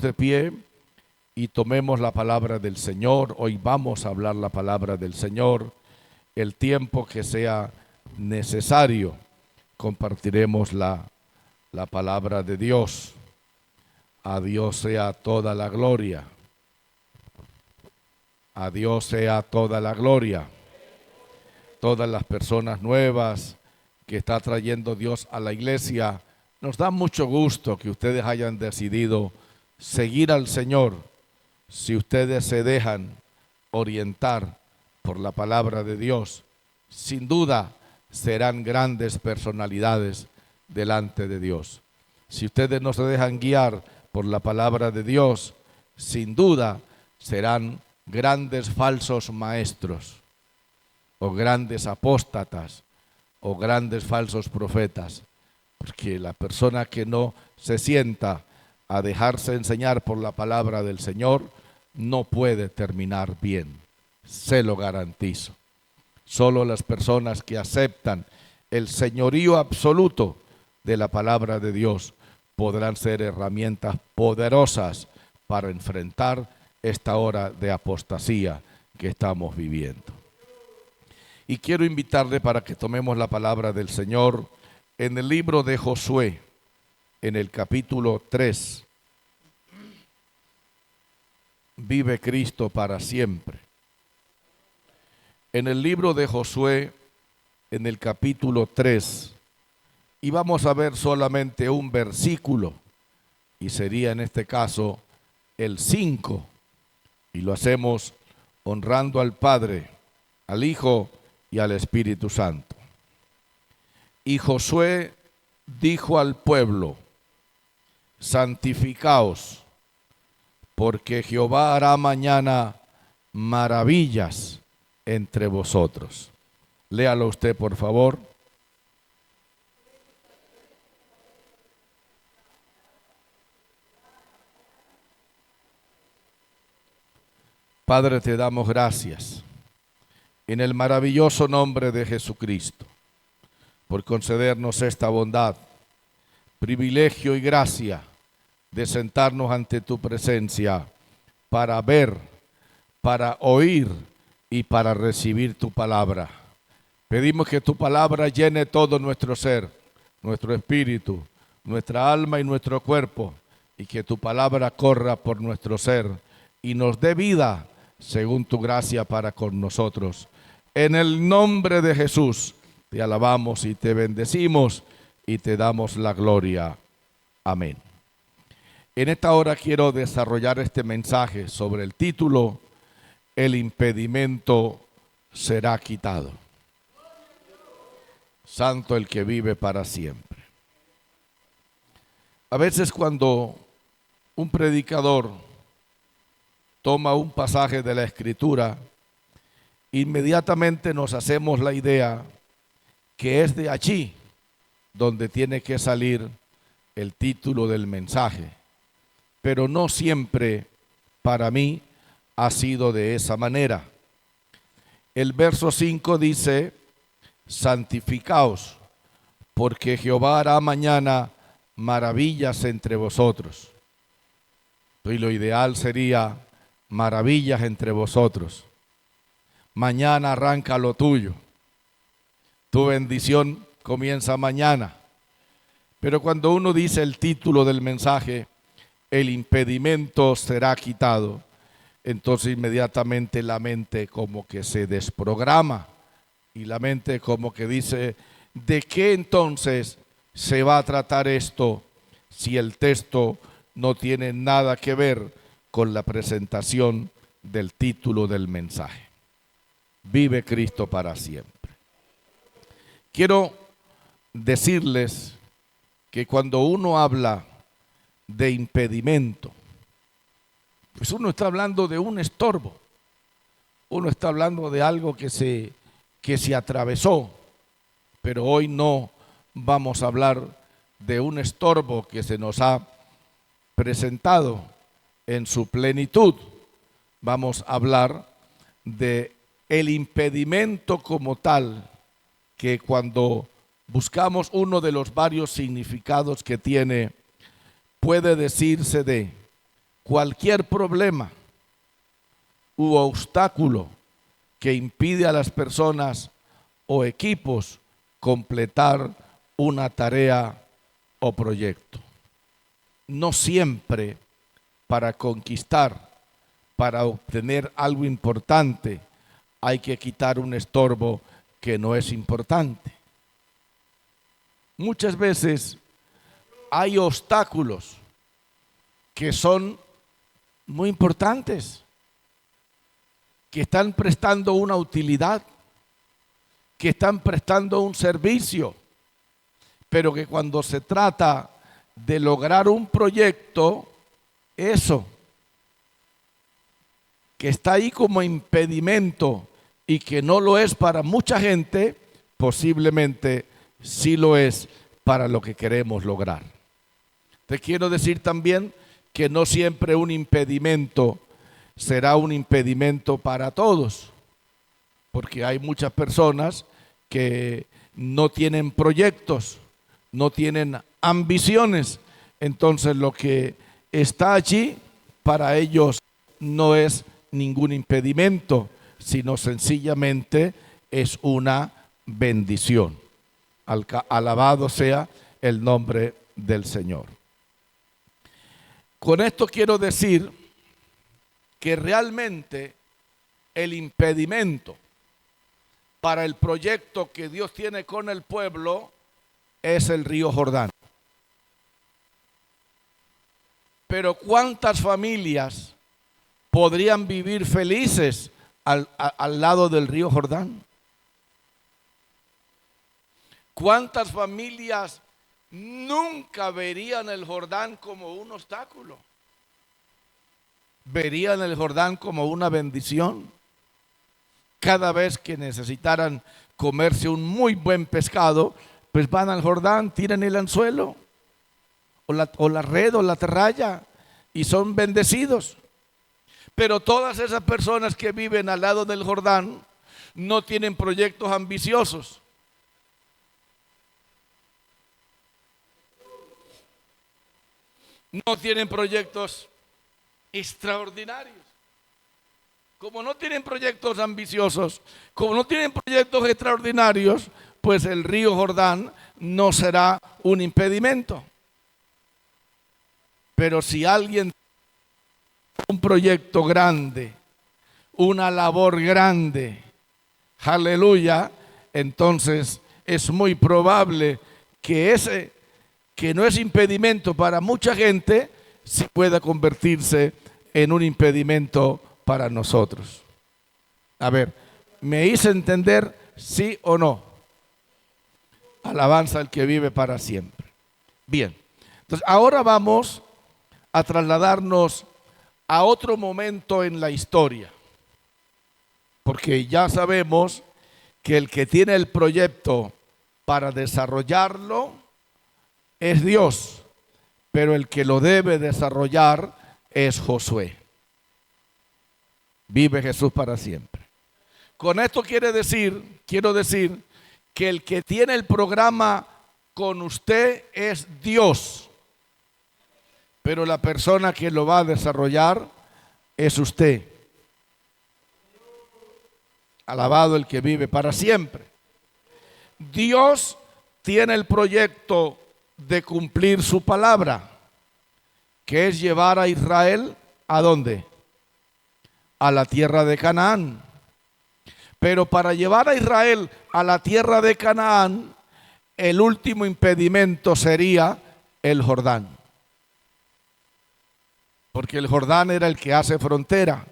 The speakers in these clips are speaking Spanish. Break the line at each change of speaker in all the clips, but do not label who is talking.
De pie y tomemos la palabra del Señor. Hoy vamos a hablar la palabra del Señor. El tiempo que sea necesario, compartiremos la palabra de Dios. A Dios sea toda la gloria. A Dios sea toda la gloria. Todas las personas nuevas que está trayendo Dios a la iglesia, nos da mucho gusto que ustedes hayan decidido seguir al Señor. Si ustedes se dejan orientar por la palabra de Dios, sin duda serán grandes personalidades delante de Dios. Si ustedes no se dejan guiar por la palabra de Dios, sin duda serán grandes falsos maestros, o grandes apóstatas, o grandes falsos profetas. Porque la persona que no se sienta a dejarse enseñar por la palabra del Señor no puede terminar bien, se lo garantizo. Solo las personas que aceptan el señorío absoluto de la palabra de Dios podrán ser herramientas poderosas para enfrentar esta hora de apostasía que estamos viviendo. Y quiero invitarle para que tomemos la palabra del Señor en el libro de Josué, en el capítulo 3. Vive Cristo para siempre. En el libro de Josué, en el capítulo 3, y vamos a ver solamente un versículo, y sería en este caso el 5, y lo hacemos honrando al Padre, al Hijo y al Espíritu Santo. Y Josué dijo al pueblo: santificaos, porque Jehová hará mañana maravillas entre vosotros. Léalo usted, por favor. Padre, te damos gracias en el maravilloso nombre de Jesucristo por concedernos esta bondad, privilegio y gracia de sentarnos ante tu presencia para ver, para oír y para recibir tu palabra. Pedimos que tu palabra llene todo nuestro ser, nuestro espíritu, nuestra alma y nuestro cuerpo, y que tu palabra corra por nuestro ser y nos dé vida según tu gracia para con nosotros. En el nombre de Jesús te alabamos y te bendecimos y te damos la gloria. Amén. En esta hora quiero desarrollar este mensaje sobre el título: el impedimento será quitado. Santo el que vive para siempre. A veces cuando un predicador toma un pasaje de la Escritura, inmediatamente nos hacemos la idea que es de allí donde tiene que salir el título del mensaje. Pero no siempre para mí ha sido de esa manera. El verso 5 dice: santificaos, porque Jehová hará mañana maravillas entre vosotros. Y lo ideal sería maravillas entre vosotros. Mañana arranca lo tuyo. Tu bendición comienza mañana. Pero cuando uno dice el título del mensaje, el impedimento será quitado, entonces inmediatamente la mente como que se desprograma y la mente como que dice: ¿de qué entonces se va a tratar esto si el texto no tiene nada que ver con la presentación del título del mensaje? Vive Cristo para siempre. Quiero decirles que cuando uno habla de impedimento, pues uno está hablando de un estorbo, uno está hablando de algo que se atravesó, pero hoy no vamos a hablar de un estorbo que se nos ha presentado en su plenitud. Vamos a hablar de el impedimento como tal, que cuando buscamos uno de los varios significados que tiene, puede decirse de cualquier problema u obstáculo que impide a las personas o equipos completar una tarea o proyecto. No siempre para conquistar, para obtener algo importante, hay que quitar un estorbo que no es importante. Muchas veces hay obstáculos que son muy importantes, que están prestando una utilidad, que están prestando un servicio, pero que cuando se trata de lograr un proyecto, eso que está ahí como impedimento y que no lo es para mucha gente, posiblemente sí lo es para lo que queremos lograr. Te quiero decir también que no siempre un impedimento será un impedimento para todos, porque hay muchas personas que no tienen proyectos, no tienen ambiciones, entonces lo que está allí para ellos no es ningún impedimento, sino sencillamente es una bendición. Alabado sea el nombre del Señor. Con esto quiero decir que realmente el impedimento para el proyecto que Dios tiene con el pueblo es el río Jordán. Pero ¿cuántas familias podrían vivir felices al lado del río Jordán? ¿Cuántas familias nunca verían el Jordán como un obstáculo? Verían el Jordán como una bendición. Cada vez que necesitaran comerse un muy buen pescado, pues van al Jordán, tiran el anzuelo o la red o la atarraya y son bendecidos. Pero todas esas personas que viven al lado del Jordán no tienen proyectos ambiciosos. No tienen proyectos extraordinarios. Como no tienen proyectos ambiciosos, como no tienen proyectos extraordinarios, pues el río Jordán no será un impedimento. Pero si alguien tiene un proyecto grande, una labor grande, aleluya, entonces es muy probable que ese que no es impedimento para mucha gente, sí pueda convertirse en un impedimento para nosotros. A ver, ¿me hice entender sí o no? Alabanza al que vive para siempre. Bien, entonces ahora vamos a trasladarnos a otro momento en la historia, porque ya sabemos que el que tiene el proyecto para desarrollarlo es Dios, pero el que lo debe desarrollar es Josué. Vive Jesús para siempre. Con esto quiero decir que el que tiene el programa con usted es Dios, pero la persona que lo va a desarrollar es usted. Alabado el que vive para siempre. Dios tiene el proyecto de cumplir su palabra, que es llevar a Israel ¿a dónde? A la tierra de Canaán. Pero para llevar a Israel a la tierra de Canaán, el último impedimento sería el Jordán. Porque el Jordán era el que hace frontera.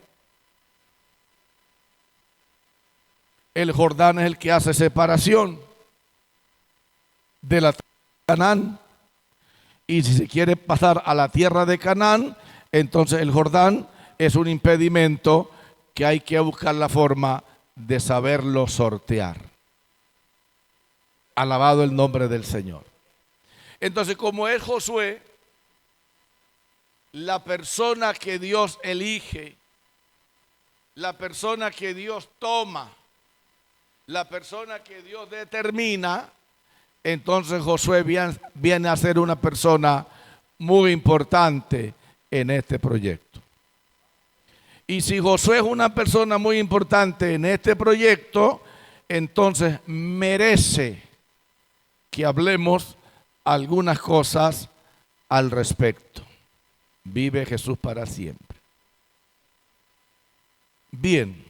El Jordán es el que hace separación de la tierra de Canaán. Y si se quiere pasar a la tierra de Canaán, entonces el Jordán es un impedimento que hay que buscar la forma de saberlo sortear. Alabado el nombre del Señor. Entonces, como es Josué, la persona que Dios elige, la persona que Dios toma, la persona que Dios determina, entonces Josué viene a ser una persona muy importante en este proyecto. Y si Josué es una persona muy importante en este proyecto, entonces merece que hablemos algunas cosas al respecto. Vive Jesús para siempre. Bien,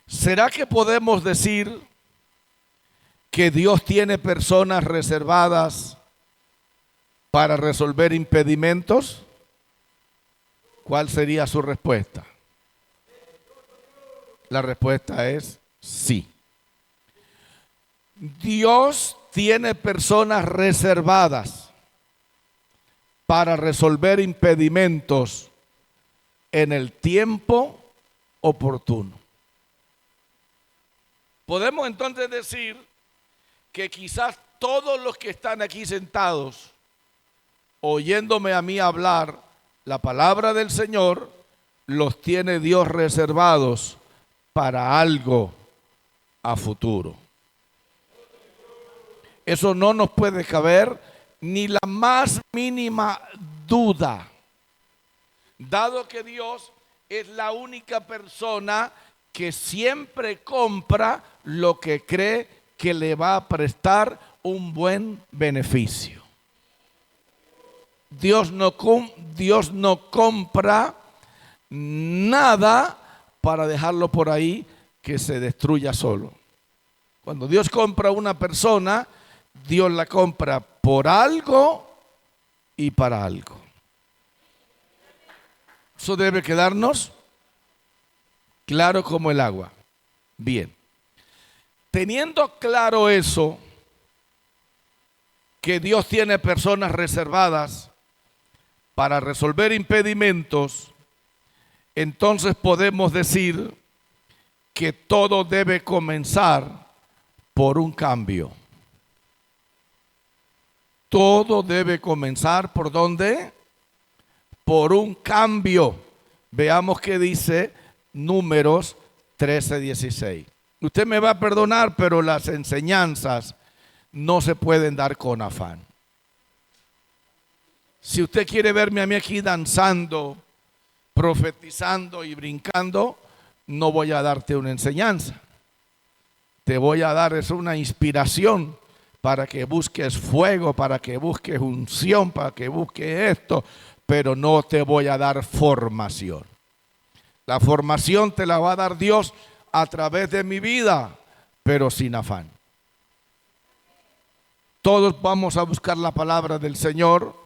¿será que podemos decir que Dios tiene personas reservadas para resolver impedimentos? ¿Cuál sería su respuesta? La respuesta es sí. Dios tiene personas reservadas para resolver impedimentos en el tiempo oportuno. Podemos entonces decir que quizás todos los que están aquí sentados, oyéndome a mí hablar la palabra del Señor, los tiene Dios reservados para algo a futuro. Eso no nos puede caber ni la más mínima duda, dado que Dios es la única persona que siempre compra lo que cree que le va a prestar un buen beneficio. Dios no compra nada para dejarlo por ahí que se destruya solo. Cuando Dios compra una persona, Dios la compra por algo y para algo. Eso debe quedarnos claro como el agua. Bien. Teniendo claro eso, que Dios tiene personas reservadas para resolver impedimentos, entonces podemos decir que todo debe comenzar por un cambio. Todo debe comenzar ¿por dónde? Por un cambio. Veamos qué dice Números 13:16. Usted me va a perdonar, pero las enseñanzas no se pueden dar con afán. Si usted quiere verme a mí aquí danzando, profetizando y brincando, no voy a darte una enseñanza. Te voy a dar es una inspiración para que busques fuego, para que busques unción, para que busques esto, pero no te voy a dar formación. La formación te la va a dar Dios a través de mi vida, pero sin afán. Todos vamos a buscar la palabra del Señor.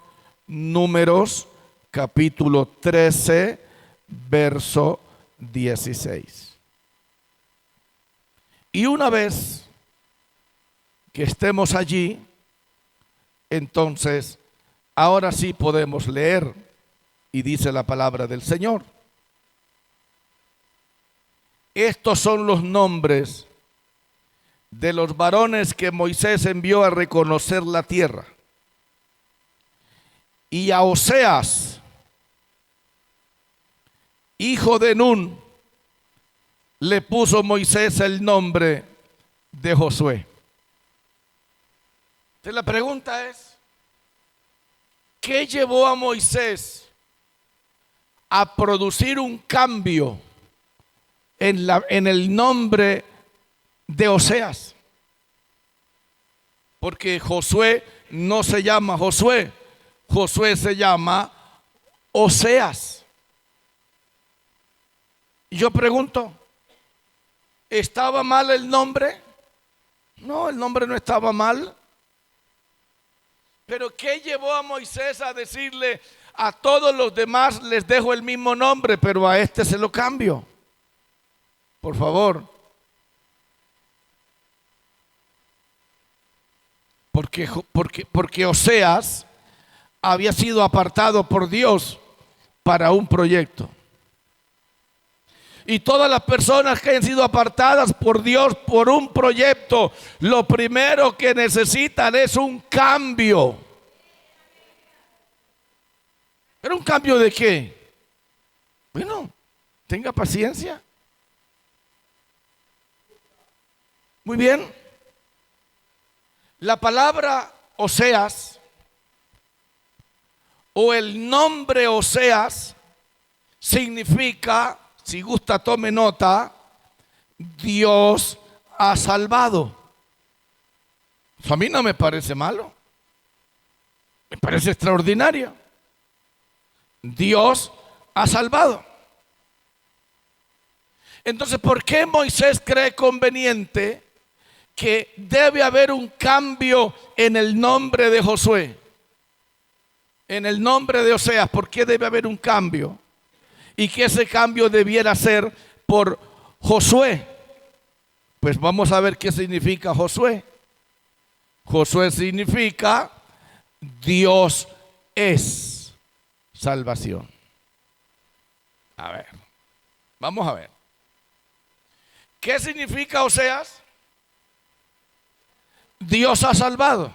Números capítulo 13, verso 16. Y una vez que estemos allí, entonces ahora sí podemos leer, y dice la palabra del Señor. Estos son los nombres de los varones que Moisés envió a reconocer la tierra. Y a Oseas, hijo de Nun, le puso Moisés el nombre de Josué. Entonces la pregunta es, ¿qué llevó a Moisés a producir un cambio en el nombre de Oseas? Porque Josué no se llama Josué, Josué se llama Oseas. Y yo pregunto, ¿estaba mal el nombre? No, el nombre no estaba mal. Pero ¿qué llevó a Moisés a decirle a todos los demás les dejo el mismo nombre, pero a este se lo cambio? Por favor. Porque Oseas había sido apartado por Dios para un proyecto. Y todas las personas que han sido apartadas por Dios por un proyecto, lo primero que necesitan es un cambio. ¿Pero un cambio de qué? Bueno, tenga paciencia. Muy bien. La palabra Oseas o el nombre Oseas significa, si gusta tome nota, Dios ha salvado. Eso a mí no me parece malo, me parece extraordinario. Dios ha salvado. Entonces, ¿por qué Moisés cree conveniente que debe haber un cambio en el nombre de Josué? En el nombre de Oseas, ¿por qué debe haber un cambio? Y que ese cambio debiera ser por Josué. Pues vamos a ver qué significa Josué. Josué significa Dios es salvación. A ver, vamos a ver. ¿Qué significa Oseas? Dios ha salvado.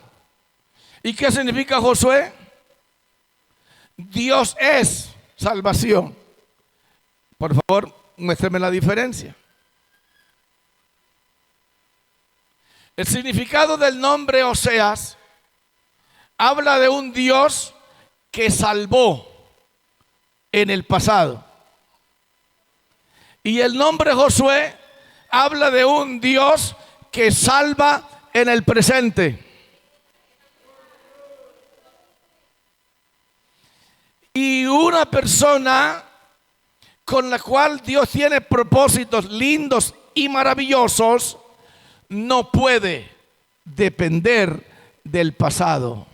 ¿Y qué significa Josué? Dios es salvación. Por favor, muéstrame la diferencia. El significado del nombre Oseas habla de un Dios que salvó en el pasado. Y el nombre Josué habla de un Dios que salva en el presente. Y una persona con la cual Dios tiene propósitos lindos y maravillosos no puede depender del pasado.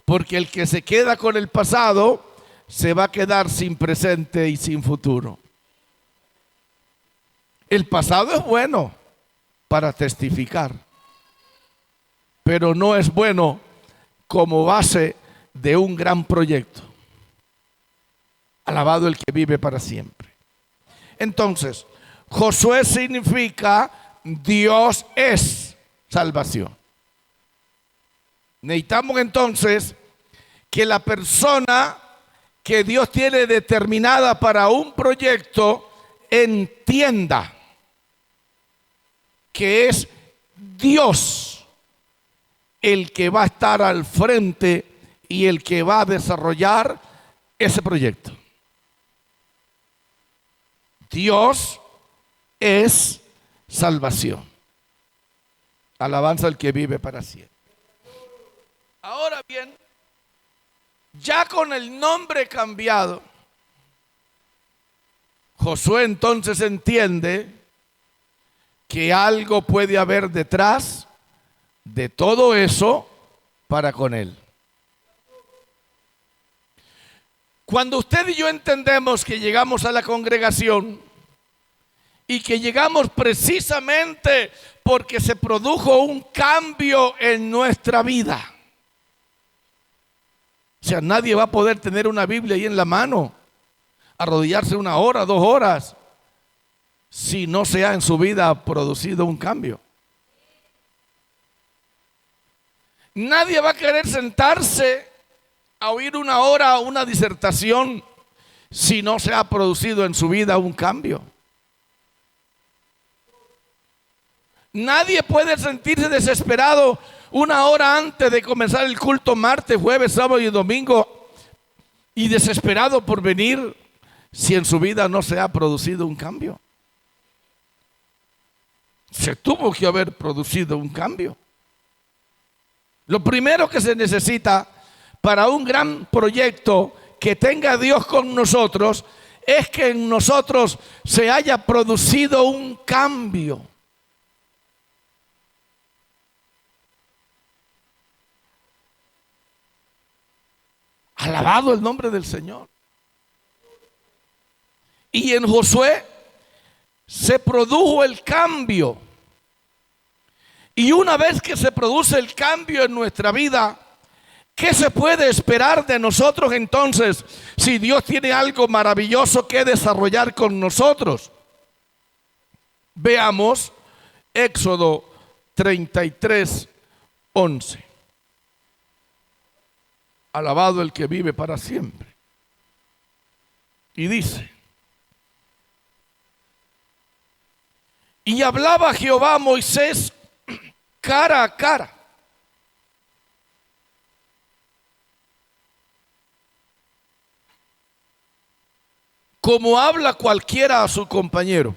Porque el que se queda con el pasado se va a quedar sin presente y sin futuro. El pasado es bueno para testificar, pero no es bueno como base de un gran proyecto. Alabado el que vive para siempre. Entonces, Josué significa Dios es salvación. Necesitamos entonces que la persona que Dios tiene determinada para un proyecto entienda que es Dios el que va a estar al frente y el que va a desarrollar ese proyecto. Dios es salvación. Alabanza al que vive para siempre. Ahora bien, ya con el nombre cambiado, Josué entonces entiende que algo puede haber detrás de todo eso para con él. Cuando usted y yo entendemos que llegamos a la congregación y que llegamos precisamente porque se produjo un cambio en nuestra vida. O sea, nadie va a poder tener una Biblia ahí en la mano, arrodillarse 1 hora, 2 horas, si no se ha en su vida producido un cambio. Nadie va a querer sentarse a oír 1 hora una disertación si no se ha producido en su vida un cambio. Nadie puede sentirse desesperado 1 hora antes de comenzar el culto, martes, jueves, sábado y domingo, y desesperado por venir si en su vida no se ha producido un cambio. Se tuvo que haber producido un cambio. Lo primero que se necesita para un gran proyecto que tenga Dios con nosotros es que en nosotros se haya producido un cambio. Alabado el nombre del Señor. Y en Josué se produjo el cambio. Y una vez que se produce el cambio en nuestra vida, ¿qué se puede esperar de nosotros entonces si Dios tiene algo maravilloso que desarrollar con nosotros? Veamos Éxodo 33:11. Alabado el que vive para siempre. Y dice: y hablaba Jehová a Moisés cara a cara. como habla cualquiera a su compañero.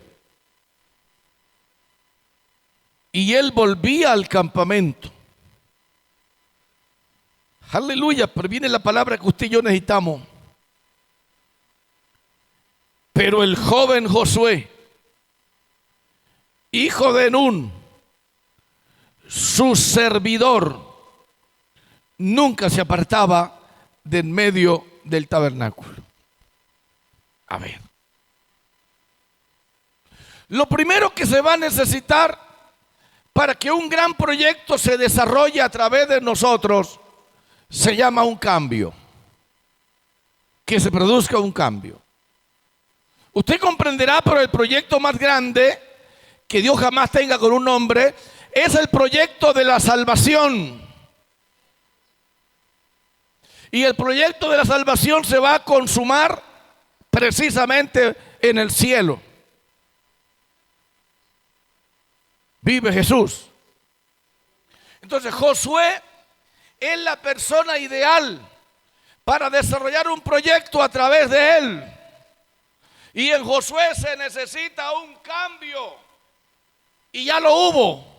Y él volvía al campamento. Aleluya, pero viene la palabra que usted y yo necesitamos. Pero el joven Josué, hijo de Nun, su servidor, nunca se apartaba de en medio del tabernáculo. A ver, lo primero que se va a necesitar para que un gran proyecto se desarrolle a través de nosotros se llama un cambio. Que se produzca un cambio. Usted comprenderá, pero el proyecto más grande que Dios jamás tenga con un hombre es el proyecto de la salvación. Y el proyecto de la salvación se va a consumar precisamente en el cielo. Vive Jesús. Entonces Josué es la persona ideal para desarrollar un proyecto a través de él. Y en Josué se necesita un cambio. Y ya lo hubo.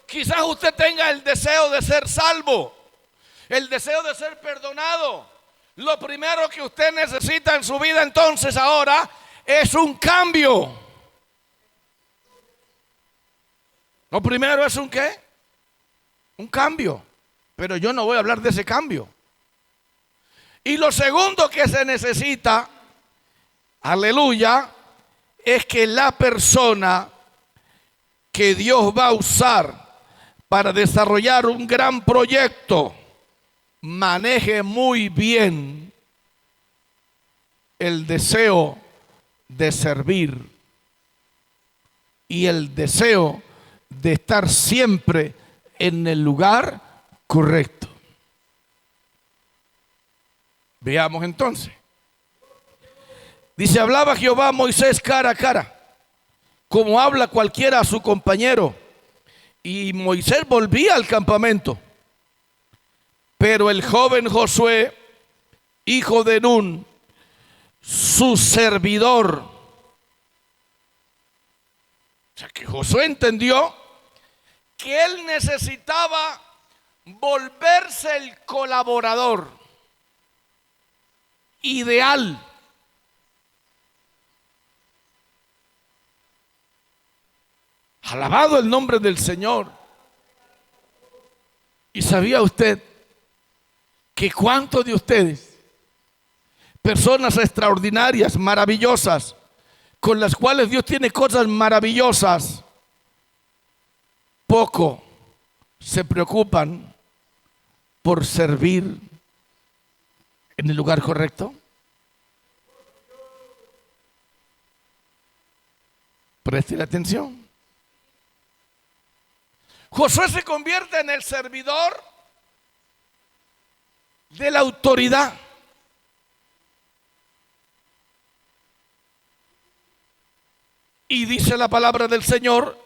Quizás usted tenga el deseo de ser salvo, el deseo de ser perdonado. Lo primero que usted necesita en su vida entonces ahora es un cambio. Lo primero es un ¿qué? Un cambio. Pero yo no voy a hablar de ese cambio. Y lo segundo que se necesita, aleluya, es que la persona que Dios va a usar para desarrollar un gran proyecto maneje muy bien el deseo de servir y el deseo de estar siempre en el lugar correcto. Veamos entonces. Dice, hablaba Jehová a Moisés cara a cara, como habla cualquiera a su compañero. Y Moisés volvía al campamento. Pero el joven Josué, hijo de Nun, su servidor. O sea que Josué entendió que él necesitaba volverse el colaborador ideal. Alabado el nombre del Señor. ¿Y sabía usted que cuántos de ustedes, personas extraordinarias, maravillosas, con las cuales Dios tiene cosas maravillosas, poco se preocupan por servir en el lugar correcto? Preste atención. Josué se convierte en el servidor de la autoridad. Y dice la palabra del Señor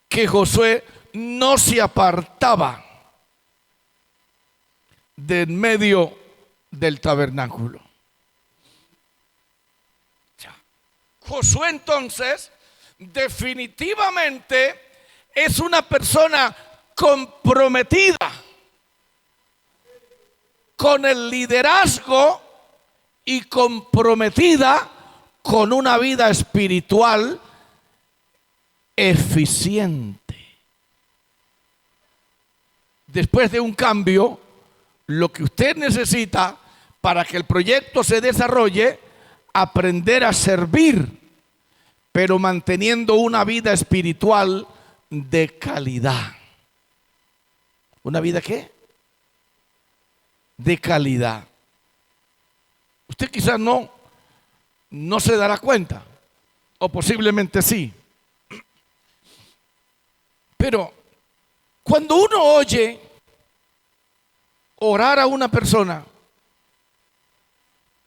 que Josué no se apartaba de en medio del tabernáculo. Josué entonces definitivamente es una persona comprometida con el liderazgo y comprometida con una vida espiritual eficiente. Después de un cambio, lo que usted necesita para que el proyecto se desarrolle, aprender a servir, pero manteniendo una vida espiritual de calidad. ¿Una vida qué? De calidad. Usted quizás no se dará cuenta, o posiblemente sí. Pero cuando uno oye orar a una persona,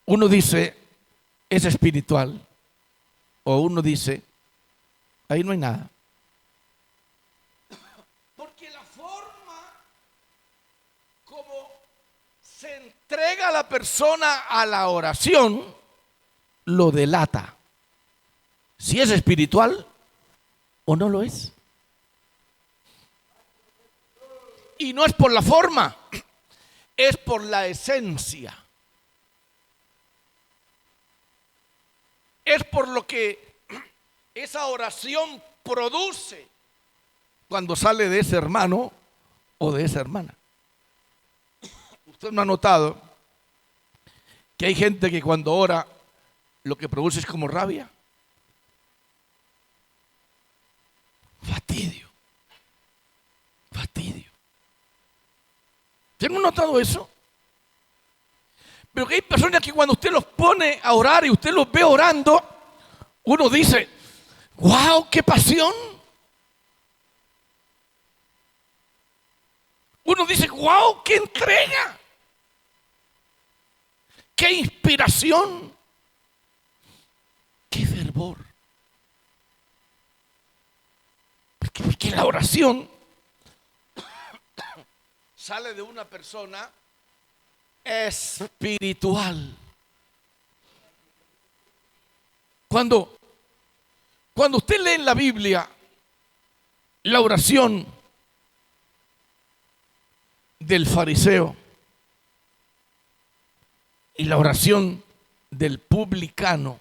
uno dice, es espiritual. O uno dice, ahí no hay nada. Porque la forma como entrega la persona a la oración lo delata si es espiritual o no lo es. Y no es por la forma, es por la esencia. Es por lo que esa oración produce cuando sale de ese hermano o de esa hermana. Usted no ha notado que hay gente que cuando ora lo que produce es como rabia, fastidio. ¿Usted no ha notado eso? Pero que hay personas que cuando usted los pone a orar y usted los ve orando, uno dice, ¡wow, qué pasión! Uno dice, ¡wow, qué entrega! ¡Qué inspiración! ¡Qué fervor! Porque la oración sale de una persona espiritual. Cuando usted lee en la Biblia la oración del fariseo y la oración del publicano,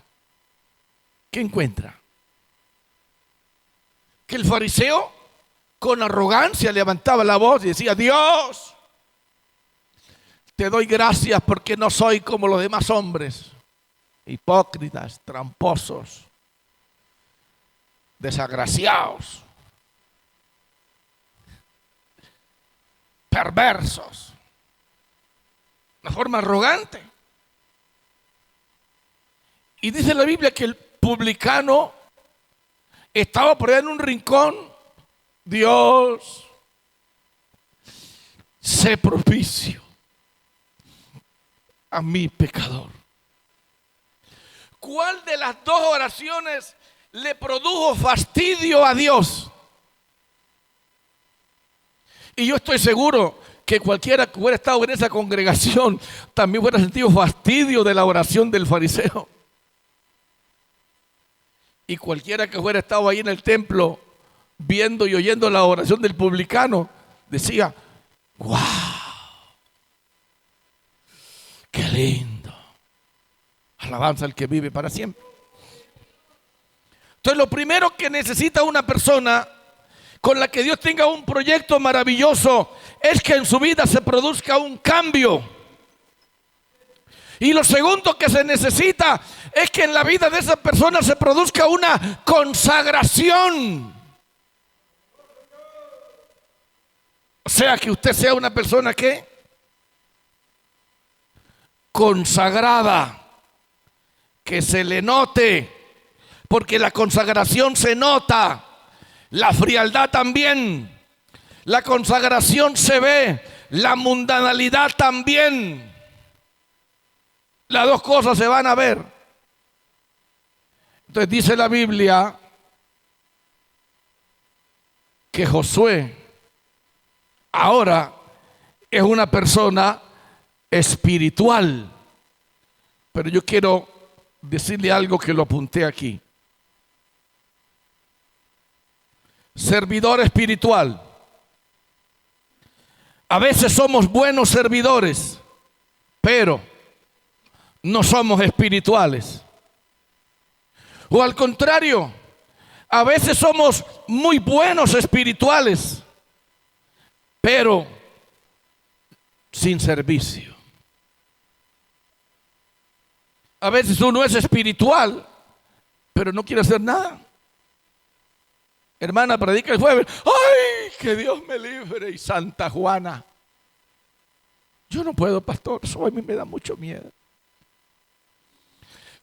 ¿qué encuentra? Que el fariseo con arrogancia levantaba la voz y decía, Dios, te doy gracias porque no soy como los demás hombres, hipócritas, tramposos, desagraciados, perversos, una forma arrogante. Y dice la Biblia que el publicano estaba por allá en un rincón. Dios, sé propicio a mi pecador. ¿Cuál de las dos oraciones le produjo fastidio a Dios? Y yo estoy seguro que cualquiera que hubiera estado en esa congregación también hubiera sentido fastidio de la oración del fariseo. Y cualquiera que hubiera estado ahí en el templo viendo y oyendo la oración del publicano decía, ¡wow! ¡Qué lindo! Alabanza al que vive para siempre. Entonces, lo primero que necesita una persona con la que Dios tenga un proyecto maravilloso es que en su vida se produzca un cambio. Y lo segundo que se necesita es que en la vida de esa persona se produzca una consagración. O sea, que usted sea una persona que consagrada, que se le note, porque la consagración se nota, la frialdad también, la consagración se ve, la mundanalidad también. Las dos cosas se van a ver. Entonces dice la Biblia que Josué ahora es una persona espiritual. Pero yo quiero decirle algo que lo apunté aquí. Servidor espiritual. A veces somos buenos servidores, pero no somos espirituales. O al contrario, a veces somos muy buenos espirituales, pero sin servicio. A veces uno es espiritual, pero no quiere hacer nada. Hermana, predica el jueves. ¡Ay, que Dios me libre! Y Santa Juana. Yo no puedo, pastor, eso a mí me da mucho miedo.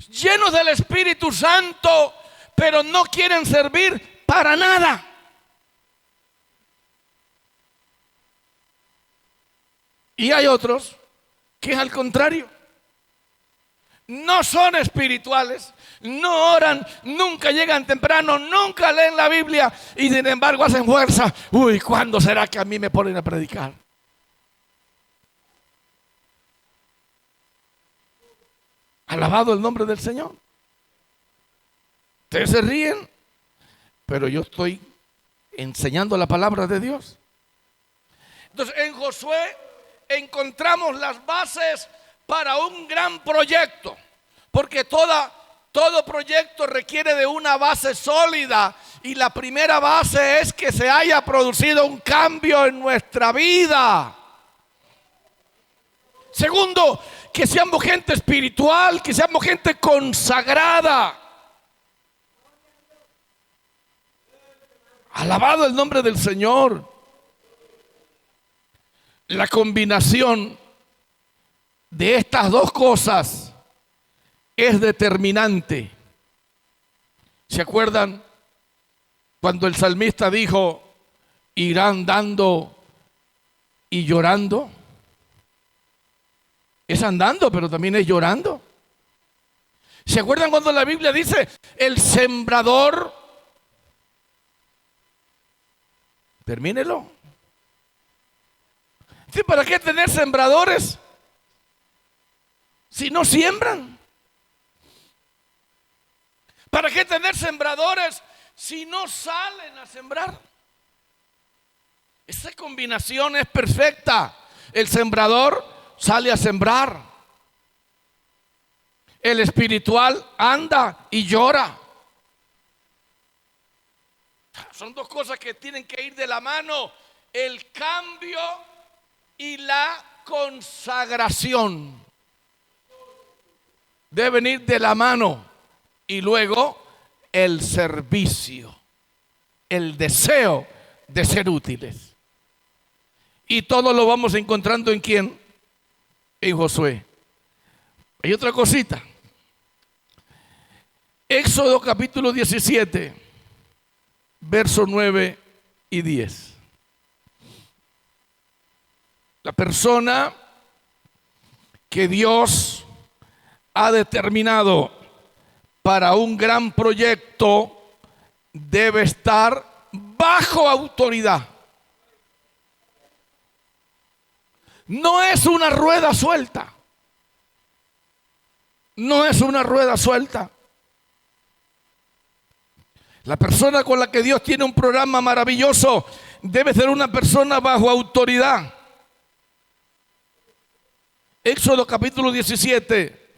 Llenos del Espíritu Santo, pero no quieren servir para nada. Y hay otros que es al contrario. No son espirituales, no oran, nunca llegan temprano, nunca leen la Biblia y sin embargo hacen fuerza. Uy, ¿cuándo será que a mí me ponen a predicar? Alabado el nombre del Señor. Ustedes se ríen, pero yo estoy enseñando la palabra de Dios. Entonces, en Josué encontramos las bases para un gran proyecto, porque todo proyecto requiere de una base sólida, y la primera base es que se haya producido un cambio en nuestra vida. Segundo, que seamos gente espiritual, que seamos gente consagrada. Alabado el nombre del Señor. La combinación de estas dos cosas es determinante. ¿Se acuerdan cuando el salmista dijo, irán andando y llorando? Es andando, pero también es llorando. ¿Se acuerdan cuando la Biblia dice, el sembrador? Termínelo. ¿Sí? ¿Para qué tener sembradores si no siembran? ¿Para qué tener sembradores si no salen a sembrar? Esa combinación es perfecta. El sembrador sale a sembrar. El espiritual anda y llora. Son dos cosas que tienen que ir de la mano: el cambio y la consagración. Deben ir de la mano. Y luego el servicio, el deseo de ser útiles. Y todo lo vamos encontrando ¿en quién? En Josué. Hay otra cosita. Éxodo capítulo 17, versos 9 y 10. La persona que Dios ha determinado para un gran proyecto debe estar bajo autoridad. No es una rueda suelta. No es una rueda suelta. La persona con la que Dios tiene un programa maravilloso debe ser una persona bajo autoridad. Éxodo capítulo 17,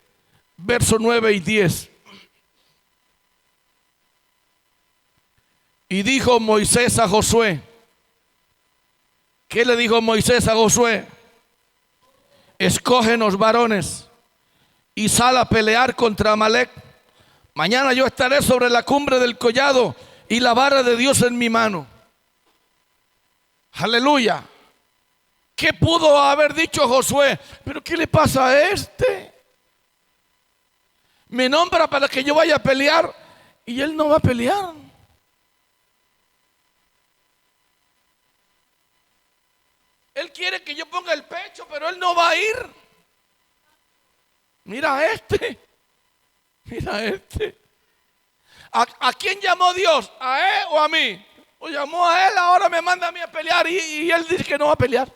versos 9 y 10. Y dijo Moisés a Josué. ¿Qué le dijo Moisés a Josué? Escógenos varones y sal a pelear contra Amalec. Mañana yo estaré sobre la cumbre del collado y la vara de Dios en mi mano. Aleluya. ¿Qué pudo haber dicho Josué? ¿Pero qué le pasa a este? Me nombra para que yo vaya a pelear y él no va a pelear. Él quiere que yo ponga el pecho, pero él no va a ir. Mira a este. Mira a este. ¿A quién llamó Dios? ¿A él o a mí? O llamó a él, ahora me manda a mí a pelear y él dice que no va a pelear.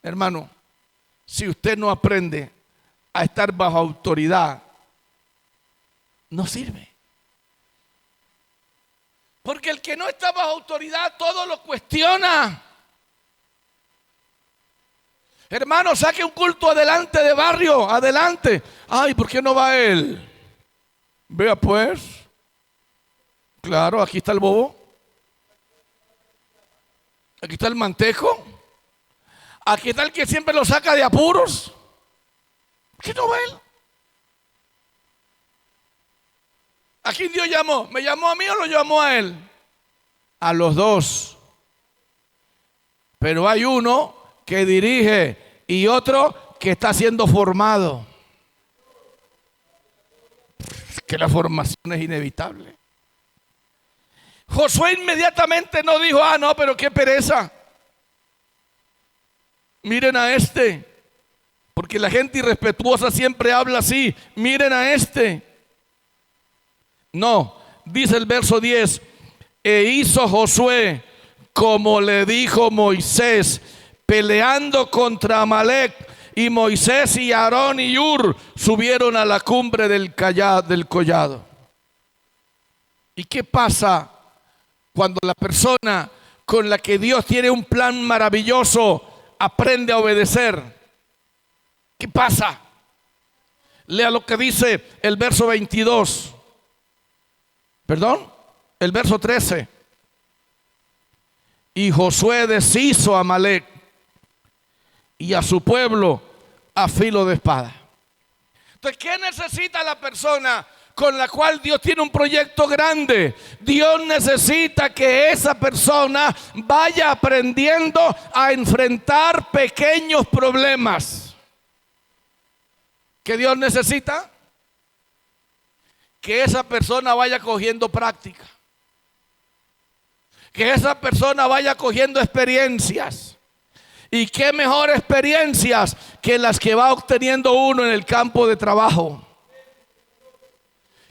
Hermano, si usted no aprende a estar bajo autoridad, no sirve. Porque el que no está bajo autoridad todo lo cuestiona. Hermano, saque un culto adelante de barrio, adelante. Ay, ¿por qué no va él? Vea pues. Claro, aquí está el bobo. Aquí está el manteco. Aquí está el que siempre lo saca de apuros. ¿Por qué no va él? ¿A quién Dios llamó? ¿Me llamó a mí o lo llamó a él? A los dos. Pero hay uno que dirige y otro que está siendo formado. Es que la formación es inevitable. Josué inmediatamente no dijo, no, pero qué pereza. Miren a este. Porque la gente irrespetuosa siempre habla así. Miren a este. No, dice el verso 10, e hizo Josué como le dijo Moisés, peleando contra Amalec, y Moisés y Aarón y Hur subieron a la cumbre del collado. ¿Y qué pasa cuando la persona con la que Dios tiene un plan maravilloso aprende a obedecer? ¿Qué pasa? Lea lo que dice el verso 22. Perdón, el verso 13. Y Josué deshizo a Amalec y a su pueblo a filo de espada. Entonces, ¿qué necesita la persona con la cual Dios tiene un proyecto grande? Dios necesita que esa persona vaya aprendiendo a enfrentar pequeños problemas. ¿Qué Dios necesita? Que esa persona vaya cogiendo práctica. Que esa persona vaya cogiendo experiencias. Y qué mejor experiencias que las que va obteniendo uno en el campo de trabajo.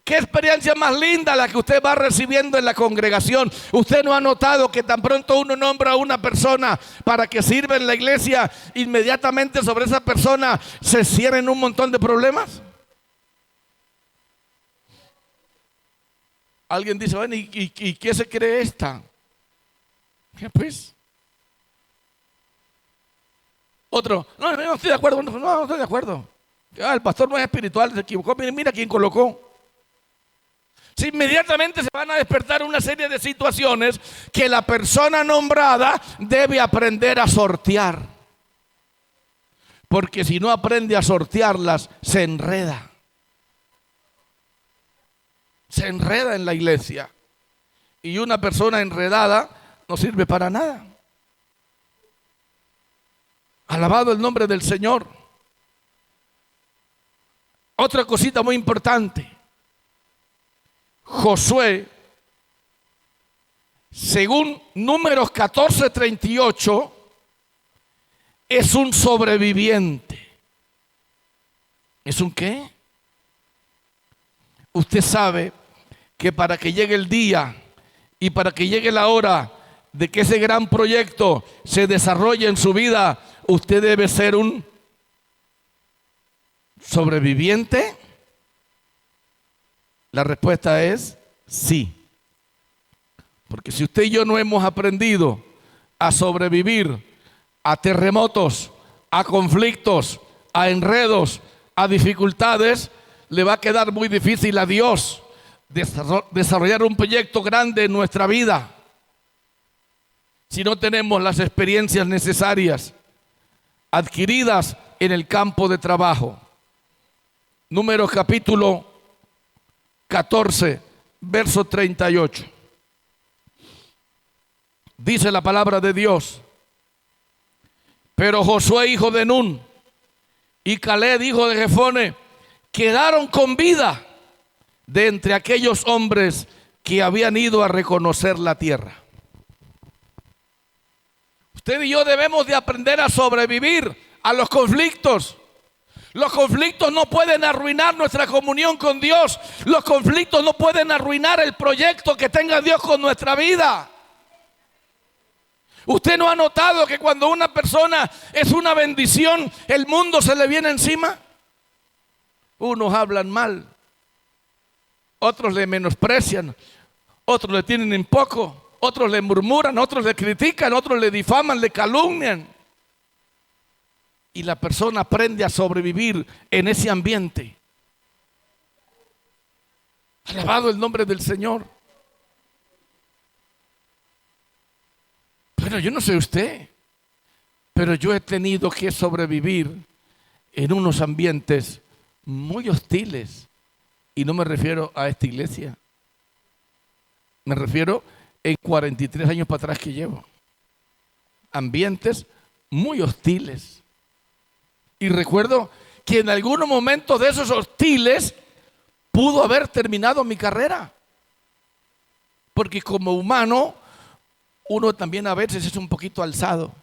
Qué experiencia más linda la que usted va recibiendo en la congregación. Usted no ha notado que tan pronto uno nombra a una persona para que sirva en la iglesia, inmediatamente sobre esa persona se cierran un montón de problemas. Alguien dice, bueno, ¿y qué se cree esta? ¿Qué pues? Otro, no estoy de acuerdo, no estoy de acuerdo. El pastor no es espiritual, se equivocó, mira quién colocó. Si inmediatamente se van a despertar una serie de situaciones que la persona nombrada debe aprender a sortear. Porque si no aprende a sortearlas, se enreda. Se enreda en la iglesia. Y una persona enredada no sirve para nada. Alabado el nombre del Señor. Otra cosita muy importante. Josué, según Números 14:38, es un sobreviviente. ¿Es un qué? Usted sabe que para que llegue el día y para que llegue la hora de que ese gran proyecto se desarrolle en su vida, usted debe ser un sobreviviente. La respuesta es sí. Porque si usted y yo no hemos aprendido a sobrevivir a terremotos, a conflictos, a enredos, a dificultades, le va a quedar muy difícil a Dios desarrollar un proyecto grande en nuestra vida. Si no tenemos las experiencias necesarias adquiridas en el campo de trabajo. Números capítulo 14, verso 38. Dice la palabra de Dios: pero Josué, hijo de Nun, y Caleb, hijo de Jefone, quedaron con vida de entre aquellos hombres que habían ido a reconocer la tierra. Usted y yo debemos de aprender a sobrevivir a los conflictos. Los conflictos no pueden arruinar nuestra comunión con Dios. Los conflictos no pueden arruinar el proyecto que tenga Dios con nuestra vida. ¿Usted no ha notado que cuando una persona es una bendición, el mundo se le viene encima? Unos hablan mal, otros le menosprecian, otros le tienen en poco, otros le murmuran, otros le critican, otros le difaman, le calumnian. Y la persona aprende a sobrevivir en ese ambiente. Alabado el nombre del Señor. Pero yo no sé usted, pero yo he tenido que sobrevivir en unos ambientes muy hostiles. Y no me refiero a esta iglesia. Me refiero en 43 años para atrás que llevo. Ambientes muy hostiles. Y recuerdo que en algunos momentos de esos hostiles pudo haber terminado mi carrera. Porque como humano, uno también a veces es un poquito alzado.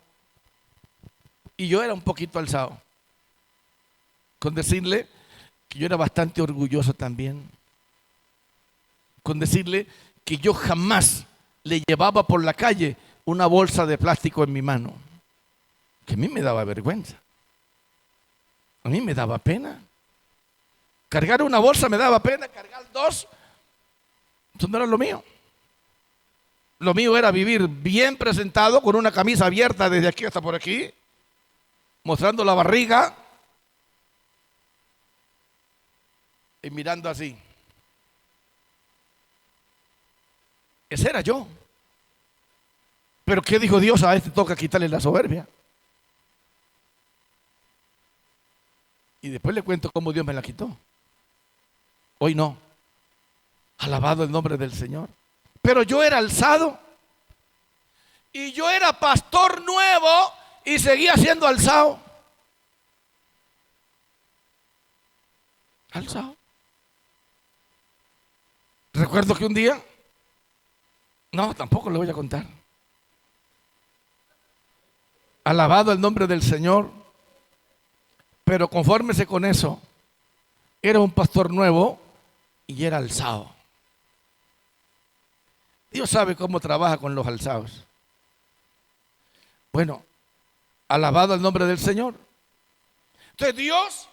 Y yo era un poquito alzado. Con decirle que yo era bastante orgulloso también. Con decirle que yo jamás le llevaba por la calle una bolsa de plástico en mi mano. Que a mí me daba vergüenza. A mí me daba pena. Cargar una bolsa me daba pena, cargar dos, eso no era lo mío. Lo mío era vivir bien presentado, con una camisa abierta desde aquí hasta por aquí, mostrando la barriga y mirando así. Ese era yo. Pero ¿qué dijo Dios? A este toca quitarle la soberbia. Y después le cuento cómo Dios me la quitó. Hoy no. Alabado el nombre del Señor. Pero yo era alzado. Y yo era pastor nuevo y seguía siendo alzado. Alzado. Recuerdo que un día, no, tampoco le voy a contar. Alabado el nombre del Señor. Pero confórmese con eso. Era un pastor nuevo y era alzado. Dios sabe cómo trabaja con los alzados. Bueno, alabado el nombre del Señor. Entonces Dios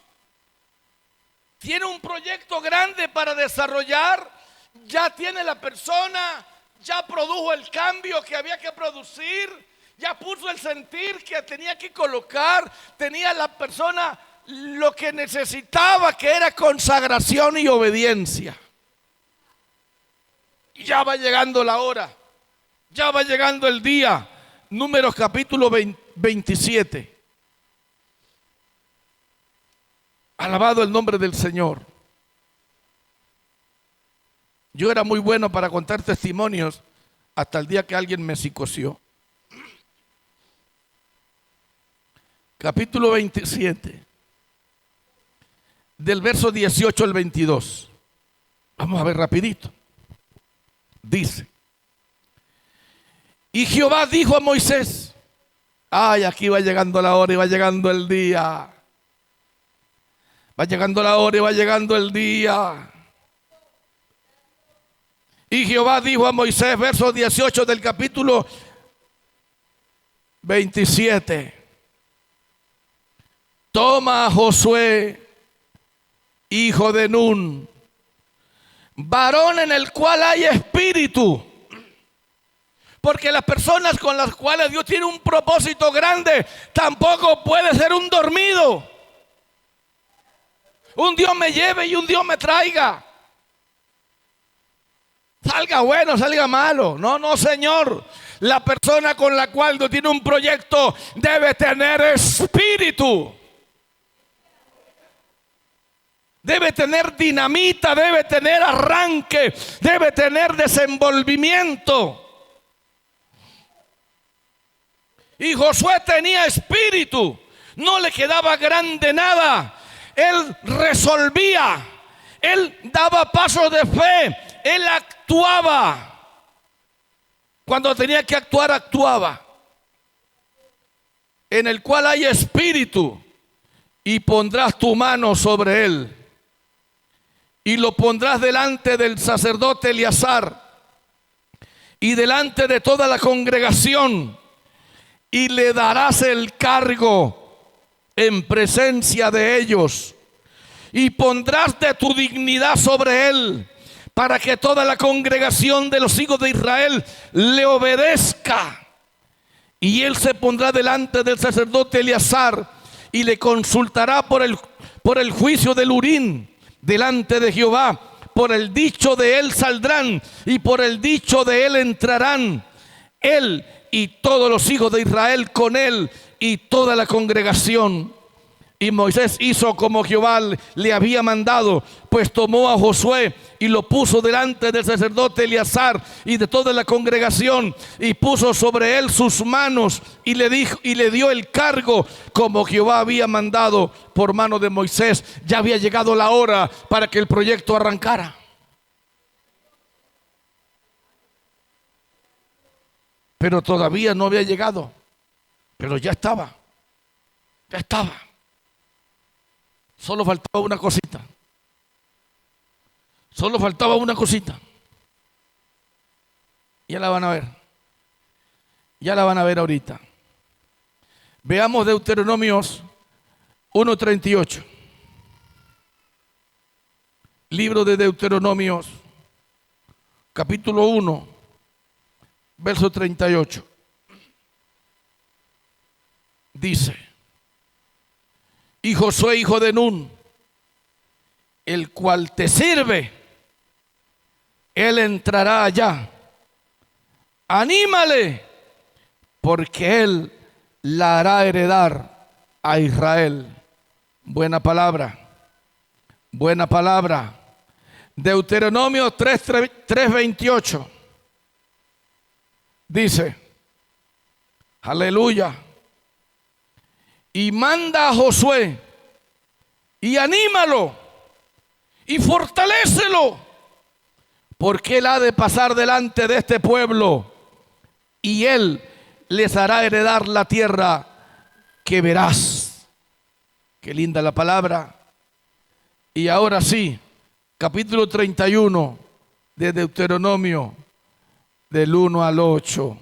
tiene un proyecto grande para desarrollar. Ya tiene la persona, ya produjo el cambio que había que producir, ya puso el sentir que tenía que colocar, tenía la persona lo que necesitaba, que era consagración y obediencia. Y ya va llegando la hora, ya va llegando el día. Números capítulo 27. Alabado el nombre del Señor. Yo era muy bueno para contar testimonios hasta el día que alguien me psicoseó. Capítulo 27, del verso 18 al 22. Vamos a ver rapidito. Dice: y Jehová dijo a Moisés, ay, aquí va llegando la hora y va llegando el día. Va llegando la hora y va llegando el día. Y Jehová dijo a Moisés, verso 18 del capítulo 27. Toma a Josué, hijo de Nun, varón en el cual hay espíritu. Porque las personas con las cuales Dios tiene un propósito grande tampoco puede ser un dormido. Un Dios me lleve y un Dios me traiga. Salga bueno, salga malo. No, no, Señor. La persona con la cual Dios tiene un proyecto debe tener espíritu. Debe tener dinamita, debe tener arranque, debe tener desenvolvimiento. Y Josué tenía espíritu, no le quedaba grande nada. Él resolvía, él daba pasos de fe, él actuaba. Cuando tenía que actuar, actuaba. En el cual hay espíritu, y pondrás tu mano sobre él, y lo pondrás delante del sacerdote Eleazar, y delante de toda la congregación, y le darás el cargo en presencia de ellos, y pondrás de tu dignidad sobre él, para que toda la congregación de los hijos de Israel le obedezca. Y él se pondrá delante del sacerdote Eleazar y le consultará por el juicio del Urim delante de Jehová. Por el dicho de él saldrán y por el dicho de él entrarán. Él y todos los hijos de Israel con él y toda la congregación. Y Moisés hizo como Jehová le había mandado, pues tomó a Josué y lo puso delante del sacerdote Eleazar y de toda la congregación, y puso sobre él sus manos y le dijo, y le dio el cargo como Jehová había mandado por mano de Moisés. Ya había llegado la hora para que el proyecto arrancara. Pero todavía no había llegado. Pero ya estaba. Ya estaba. Solo faltaba una cosita. Solo faltaba una cosita. Ya la van a ver. Ya la van a ver ahorita. Veamos Deuteronomios 1:38. Libro de Deuteronomios, capítulo 1, verso 38. Dice: y Josué, hijo de Nun, el cual te sirve, él entrará allá. Anímale, porque él la hará heredar a Israel. Buena palabra, buena palabra. Deuteronomio 3:28 dice: aleluya. Y manda a Josué y anímalo y fortalécelo, porque él ha de pasar delante de este pueblo y él les hará heredar la tierra que verás. Qué linda la palabra. Y ahora sí, capítulo 31 de Deuteronomio, del 1 al 8.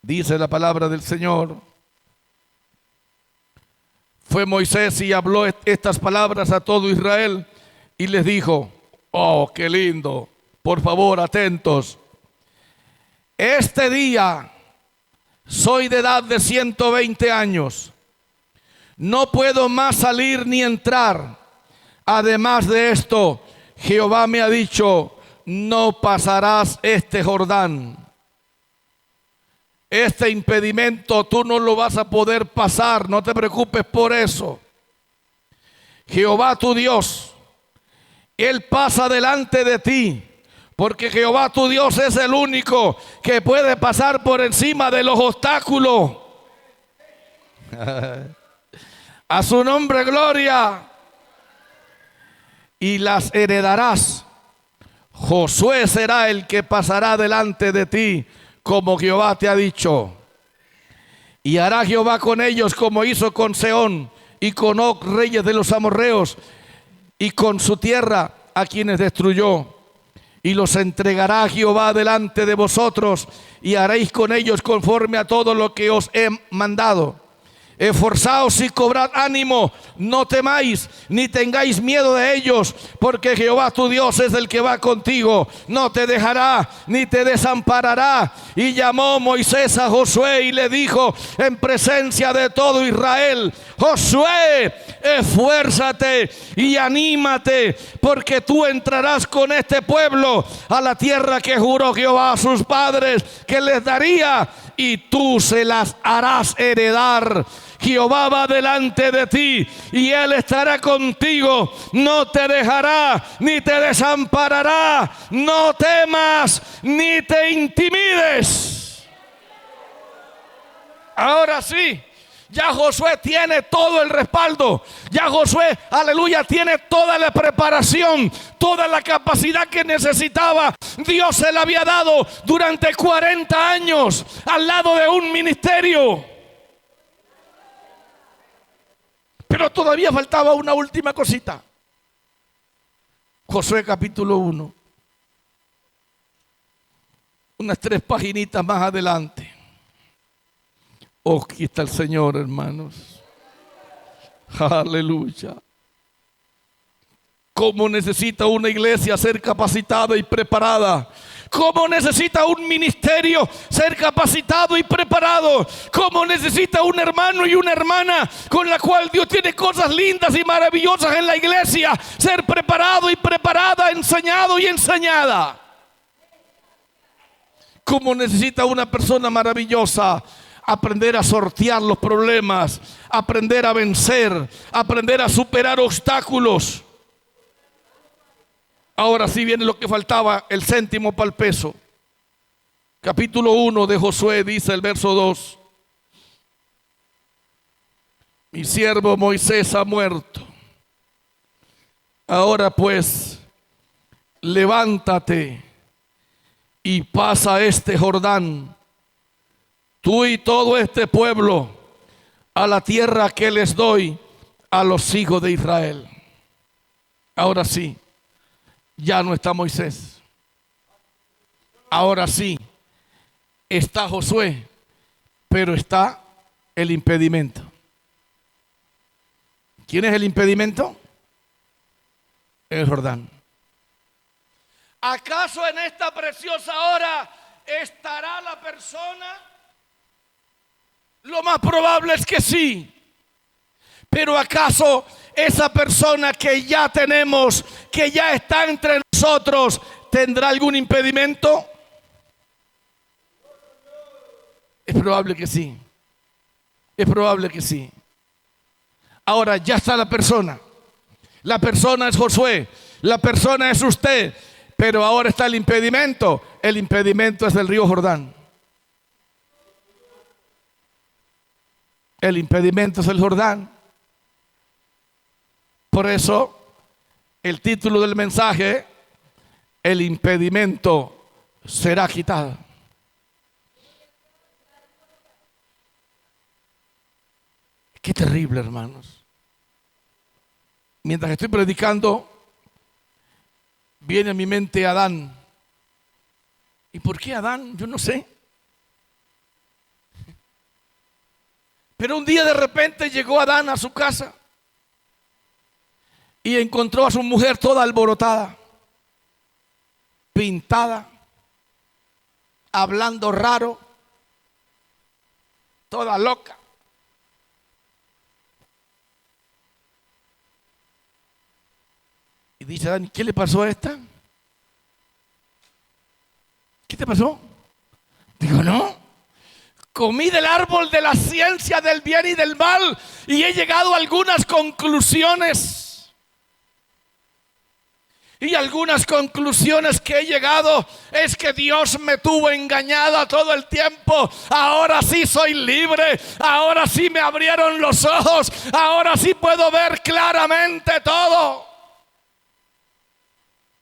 Dice la palabra del Señor: fue Moisés y habló estas palabras a todo Israel y les dijo, oh, qué lindo, por favor, atentos. Este día soy de edad de 120 años. No puedo más salir ni entrar. Además de esto, Jehová me ha dicho, no pasarás este Jordán. Este impedimento tú no lo vas a poder pasar, no te preocupes por eso. Jehová tu Dios, Él pasa delante de ti, porque Jehová tu Dios es el único que puede pasar por encima de los obstáculos. A su nombre gloria. Y las heredarás. Josué será el que pasará delante de ti, como Jehová te ha dicho. Y hará Jehová con ellos como hizo con Sehón y con Og, reyes de los amorreos, y con su tierra, a quienes destruyó. Y los entregará Jehová delante de vosotros, y haréis con ellos conforme a todo lo que os he mandado. Esforzaos y cobrad ánimo, no temáis, ni tengáis miedo de ellos, porque Jehová tu Dios es el que va contigo, no te dejará, ni te desamparará. Y llamó Moisés a Josué y le dijo en presencia de todo Israel, Josué, esfuérzate y anímate, porque tú entrarás con este pueblo a la tierra que juró Jehová a sus padres que les daría, y tú se las harás heredar. Jehová va delante de ti y Él estará contigo, no te dejará ni te desamparará. No temas ni te intimides. Ahora sí, ya Josué tiene todo el respaldo. Ya Josué, aleluya, tiene toda la preparación, toda la capacidad que necesitaba. Dios se la había dado durante 40 años al lado de un ministerio. Pero todavía faltaba una última cosita. Josué capítulo 1. Unas 3 paginitas más adelante. Oh, aquí está el Señor, hermanos. Aleluya. ¿Cómo necesita una iglesia ser capacitada y preparada? ¿Cómo necesita un ministerio ser capacitado y preparado? ¿Cómo necesita un hermano y una hermana con la cual Dios tiene cosas lindas y maravillosas en la iglesia ser preparado y preparada, enseñado y enseñada? ¿Cómo necesita una persona maravillosa aprender a sortear los problemas, aprender a vencer, aprender a superar obstáculos? Ahora sí viene lo que faltaba, el céntimo para el peso. Capítulo 1 de Josué dice el verso 2. Mi siervo Moisés ha muerto. Ahora pues, levántate y pasa este Jordán, tú y todo este pueblo, a la tierra que les doy a los hijos de Israel. Ahora sí. Ya no está Moisés. Ahora sí, está Josué, pero está el impedimento. ¿Quién es el impedimento? El Jordán. ¿Acaso en esta preciosa hora estará la persona? Lo más probable es que sí. Pero ¿acaso esa persona que ya tenemos, que ya está entre nosotros, tendrá algún impedimento? Es probable que sí. Es probable que sí. Ahora ya está la persona. La persona es Josué. La persona es usted. Pero ahora está el impedimento. El impedimento es el río Jordán. El impedimento es el Jordán. Por eso, el título del mensaje, el impedimento será quitado. Qué terrible, hermanos. Mientras estoy predicando, viene a mi mente Adán. ¿Y por qué Adán? Yo no sé. Pero un día de repente llegó Adán a su casa y encontró a su mujer toda alborotada, pintada, hablando raro, toda loca. Y dice Adán, ¿qué le pasó a esta? ¿Qué te pasó? Digo, no. Comí del árbol de la ciencia del bien y del mal y he llegado a algunas conclusiones. Y algunas conclusiones que he llegado es que Dios me tuvo engañada todo el tiempo. Ahora sí soy libre. Ahora sí me abrieron los ojos. Ahora sí puedo ver claramente todo.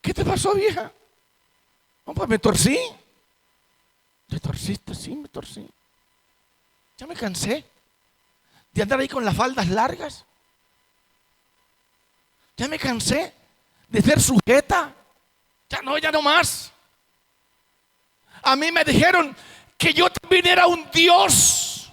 ¿Qué te pasó, vieja? No, pues me torcí. ¿Te torciste? Sí, me torcí. Ya me cansé de andar ahí con las faldas largas. Ya me cansé de ser sujeta. Ya no más. A mí me dijeron que yo también era un Dios.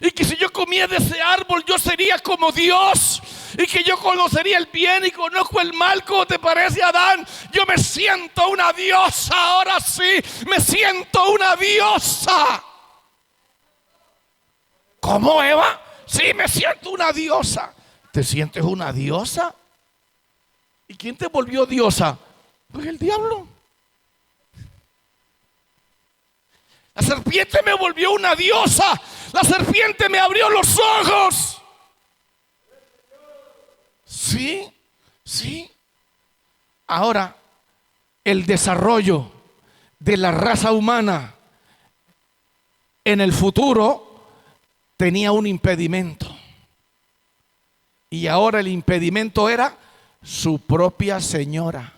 Y que si yo comía de ese árbol yo sería como Dios. Y que yo conocería el bien y conozco el mal. ¿Cómo te parece, Adán? Yo me siento una diosa. Ahora sí, me siento una diosa. ¿Cómo, Eva? Sí, me siento una diosa. ¿Te sientes una diosa? ¿Y quién te volvió diosa? Pues el diablo. La serpiente me volvió una diosa. La serpiente me abrió los ojos. Sí, sí. Ahora, el desarrollo de la raza humana en el futuro tenía un impedimento. Y ahora el impedimento era su propia señora,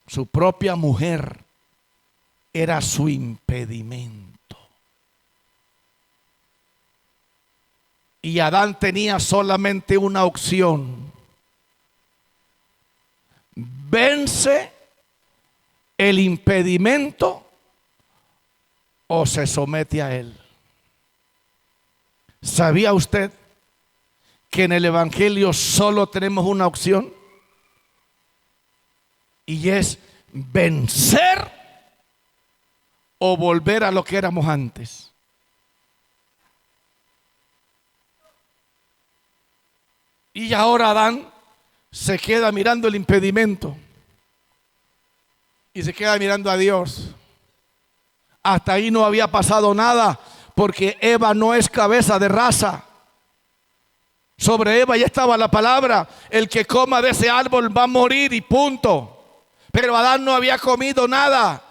su propia mujer, era su impedimento. Y Adán tenía solamente una opción: vence el impedimento o se somete a él. ¿Sabía usted que en el Evangelio solo tenemos una opción? Y es vencer o volver a lo que éramos antes. Y ahora Adán se queda mirando el impedimento y se queda mirando a Dios. Hasta ahí no había pasado nada, porque Eva no es cabeza de raza. Sobre Eva ya estaba la palabra: el que coma de ese árbol va a morir, y punto. Pero Adán no había comido nada.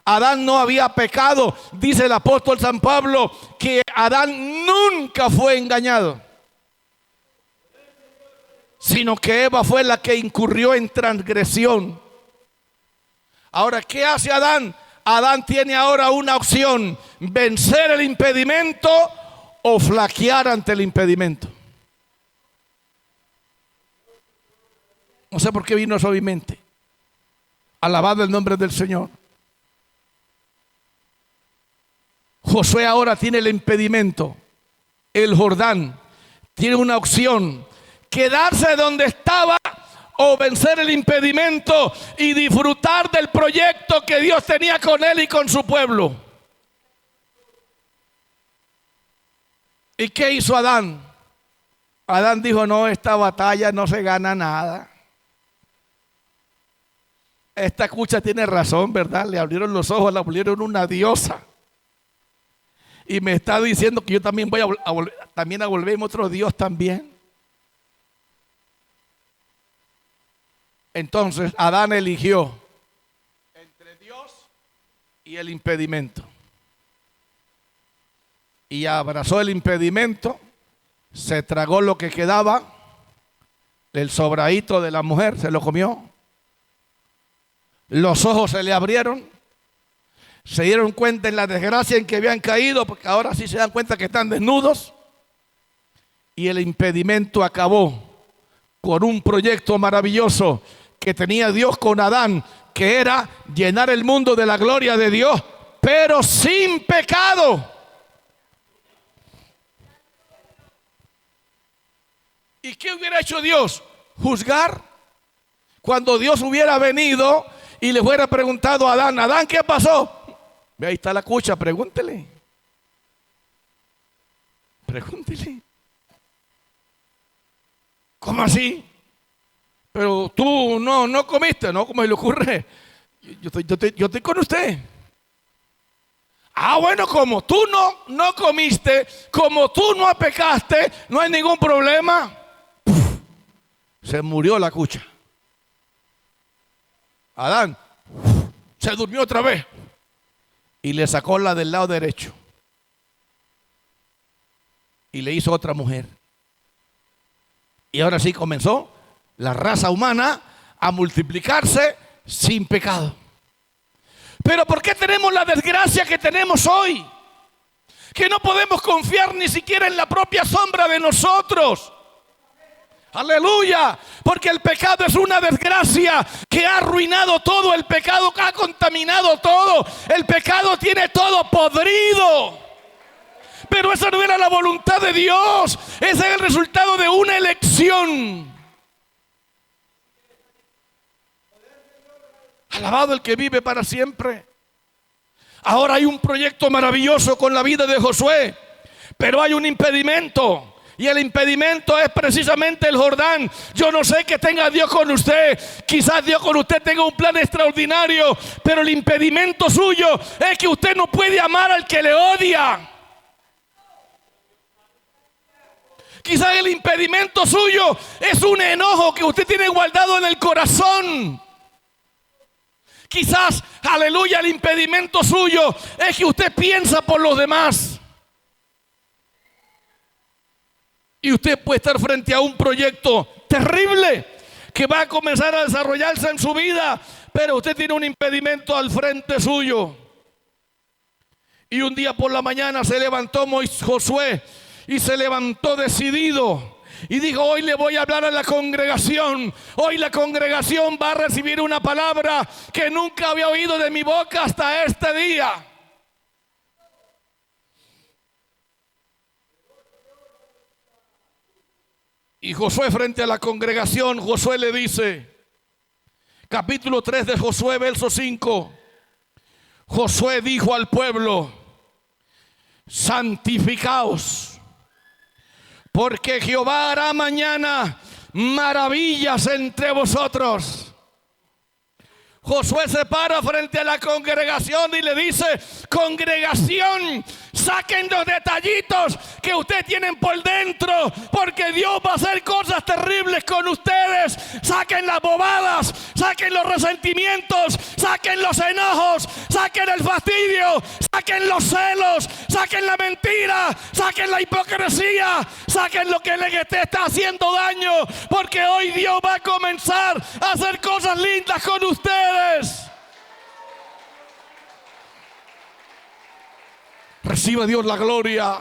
Adán no había pecado. Dice el apóstol San Pablo que Adán nunca fue engañado, sino que Eva fue la que incurrió en transgresión. Ahora, ¿qué hace Adán? Adán tiene ahora una opción: vencer el impedimento o flaquear ante el impedimento. No sé por qué vino eso a mi mente. Alabado el nombre del Señor. Josué ahora tiene el impedimento. el Jordán, tiene una opción: quedarse donde estaba o vencer el impedimento y disfrutar del proyecto que Dios tenía con él y con su pueblo. ¿Y qué hizo Adán? Adán dijo: no, esta batalla no se gana nada. Esta cucha tiene razón, ¿verdad? Le abrieron los ojos, le abrieron una diosa. Y me está diciendo que yo también voy a volverme otro Dios también. Entonces Adán eligió entre Dios y el impedimento. Y abrazó el impedimento, se tragó lo que quedaba, el sobradito de la mujer se lo comió. Los ojos se le abrieron, se dieron cuenta en la desgracia en que habían caído, porque ahora sí se dan cuenta que están desnudos. Y el impedimento acabó con un proyecto maravilloso que tenía Dios con Adán, que era llenar el mundo de la gloria de Dios, pero sin pecado. ¿Y qué hubiera hecho Dios? Juzgar. Cuando Dios hubiera venido y le hubiera preguntado a Adán: Adán, ¿qué pasó? Ve, ahí está la cucha, pregúntele. Pregúntele. ¿Cómo así? Pero tú no comiste, ¿no? ¿Cómo se le ocurre? Yo estoy con usted. Ah, bueno, como tú no comiste, como tú no pecaste, no hay ningún problema. Puf, se murió la cucha. Adán se durmió otra vez y le sacó la del lado derecho y le hizo otra mujer. Y ahora sí comenzó la raza humana a multiplicarse sin pecado. Pero ¿por qué tenemos la desgracia que tenemos hoy? Que no podemos confiar ni siquiera en la propia sombra de nosotros. Aleluya, porque el pecado es una desgracia que ha arruinado todo. El pecado ha contaminado todo. El pecado tiene todo podrido. Pero esa no era la voluntad de Dios. Ese es el resultado de una elección. Alabado el que vive para siempre. Ahora hay un proyecto maravilloso con la vida de Josué, pero hay un impedimento. Y el impedimento es precisamente el Jordán. Yo no sé qué tenga Dios con usted. Quizás Dios con usted tenga un plan extraordinario, pero el impedimento suyo es que usted no puede amar al que le odia. Quizás el impedimento suyo es un enojo que usted tiene guardado en el corazón. Quizás, aleluya, el impedimento suyo es que usted piensa por los demás. Y usted puede estar frente a un proyecto terrible que va a comenzar a desarrollarse en su vida, pero usted tiene un impedimento al frente suyo. Y un día por la mañana se levantó Josué y se levantó decidido y dijo: hoy le voy a hablar a la congregación. Hoy la congregación va a recibir una palabra que nunca había oído de mi boca hasta este día. Y Josué, frente a la congregación, Josué le dice, capítulo 3 de Josué, verso 5. Josué dijo al pueblo: santificaos, porque Jehová hará mañana maravillas entre vosotros. Josué se para frente a la congregación y le dice: congregación, saquen los detallitos que ustedes tienen por dentro, porque Dios va a hacer cosas terribles con ustedes. Saquen las bobadas, saquen los resentimientos, saquen los enojos, saquen el fastidio, saquen los celos, saquen la mentira, saquen la hipocresía, saquen lo que te está haciendo daño, porque hoy Dios va a comenzar a hacer cosas lindas con ustedes. Reciba Dios la gloria.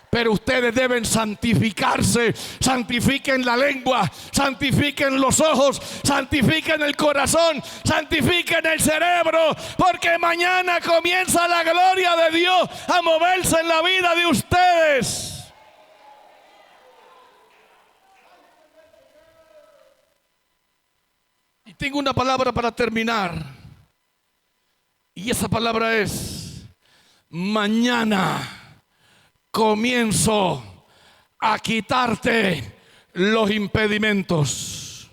Pero ustedes deben santificarse. Santifiquen la lengua, santifiquen los ojos, santifiquen el corazón, santifiquen el cerebro, porque mañana comienza la gloria de Dios a moverse en la vida de ustedes. tengo una palabra para terminar. Y esa palabra es: mañana comienzo a quitarte los impedimentos.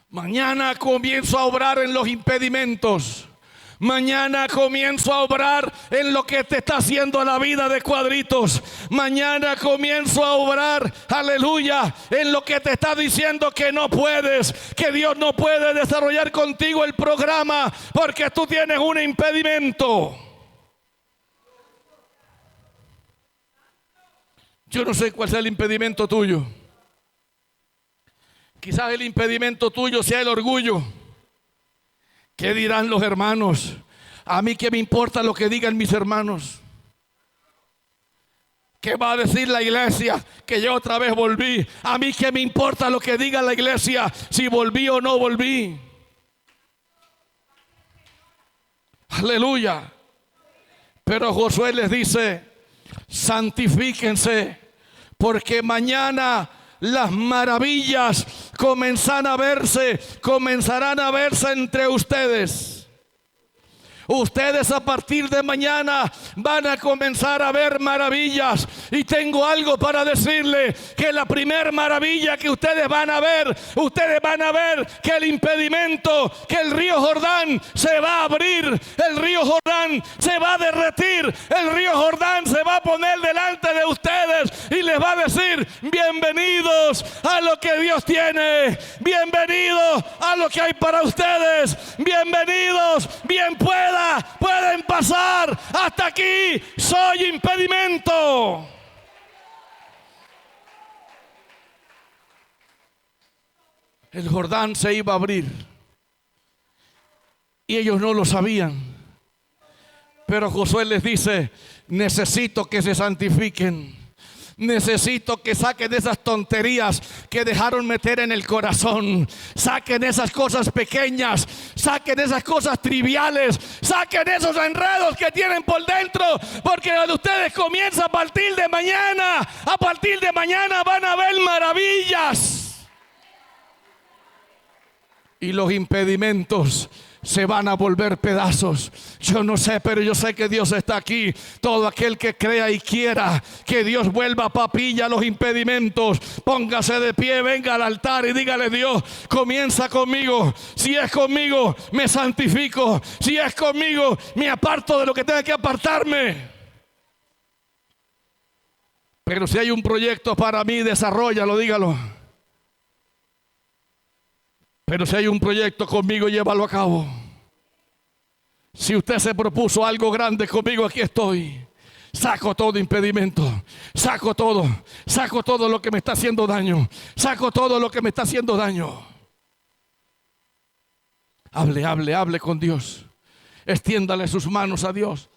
Mañana comienzo a obrar en los impedimentos. Mañana comienzo a obrar en lo que te está haciendo la vida de cuadritos. Mañana comienzo a obrar, aleluya, en lo que te está diciendo que no puedes, que Dios no puede desarrollar contigo el programa porque tú tienes un impedimento. Yo no sé cuál sea el impedimento tuyo. Quizás el impedimento tuyo sea el orgullo. ¿Qué dirán los hermanos? A mí qué me importa lo que digan mis hermanos. ¿Qué va a decir la iglesia? Que yo otra vez volví. A mí qué me importa lo que diga la iglesia, si volví o no volví. Aleluya. Pero Josué les dice: santifíquense, porque mañana las maravillas comenzarán a verse entre ustedes. Ustedes a partir de mañana van a comenzar a ver maravillas. Y tengo algo para decirle, que la primer maravilla que ustedes van a ver que el impedimento, que el río Jordán se va a abrir, el río Jordán se va a derretir, el río Jordán se va a poner delante de ustedes y les va a decir: bienvenidos a lo que Dios tiene, bienvenidos a lo que hay para ustedes, bienvenidos, bien pueden pasar, hasta aquí soy impedimento. El Jordán se iba a abrir y ellos no lo sabían, pero Josué les dice: necesito que se santifiquen. Necesito que saquen esas tonterías que dejaron meter en el corazón. Saquen esas cosas pequeñas, saquen esas cosas triviales, saquen esos enredos que tienen por dentro, porque cuando ustedes comienzan a partir de mañana van a ver maravillas. Y los impedimentos se van a volver pedazos. Yo no sé, pero yo sé que Dios está aquí. Todo aquel que crea y quiera que Dios vuelva papilla a los impedimentos, póngase de pie, venga al altar y dígale: Dios, comienza conmigo. Si es conmigo, me santifico. Si es conmigo, me aparto de lo que tenga que apartarme. Pero si hay un proyecto para mí, desarróllalo, dígalo. Pero si hay un proyecto conmigo, llévalo a cabo. Si usted se propuso algo grande conmigo, aquí estoy. Saco todo impedimento. Saco todo lo que me está haciendo daño. Saco todo lo que me está haciendo daño. Hable con Dios. Extiéndale sus manos a Dios.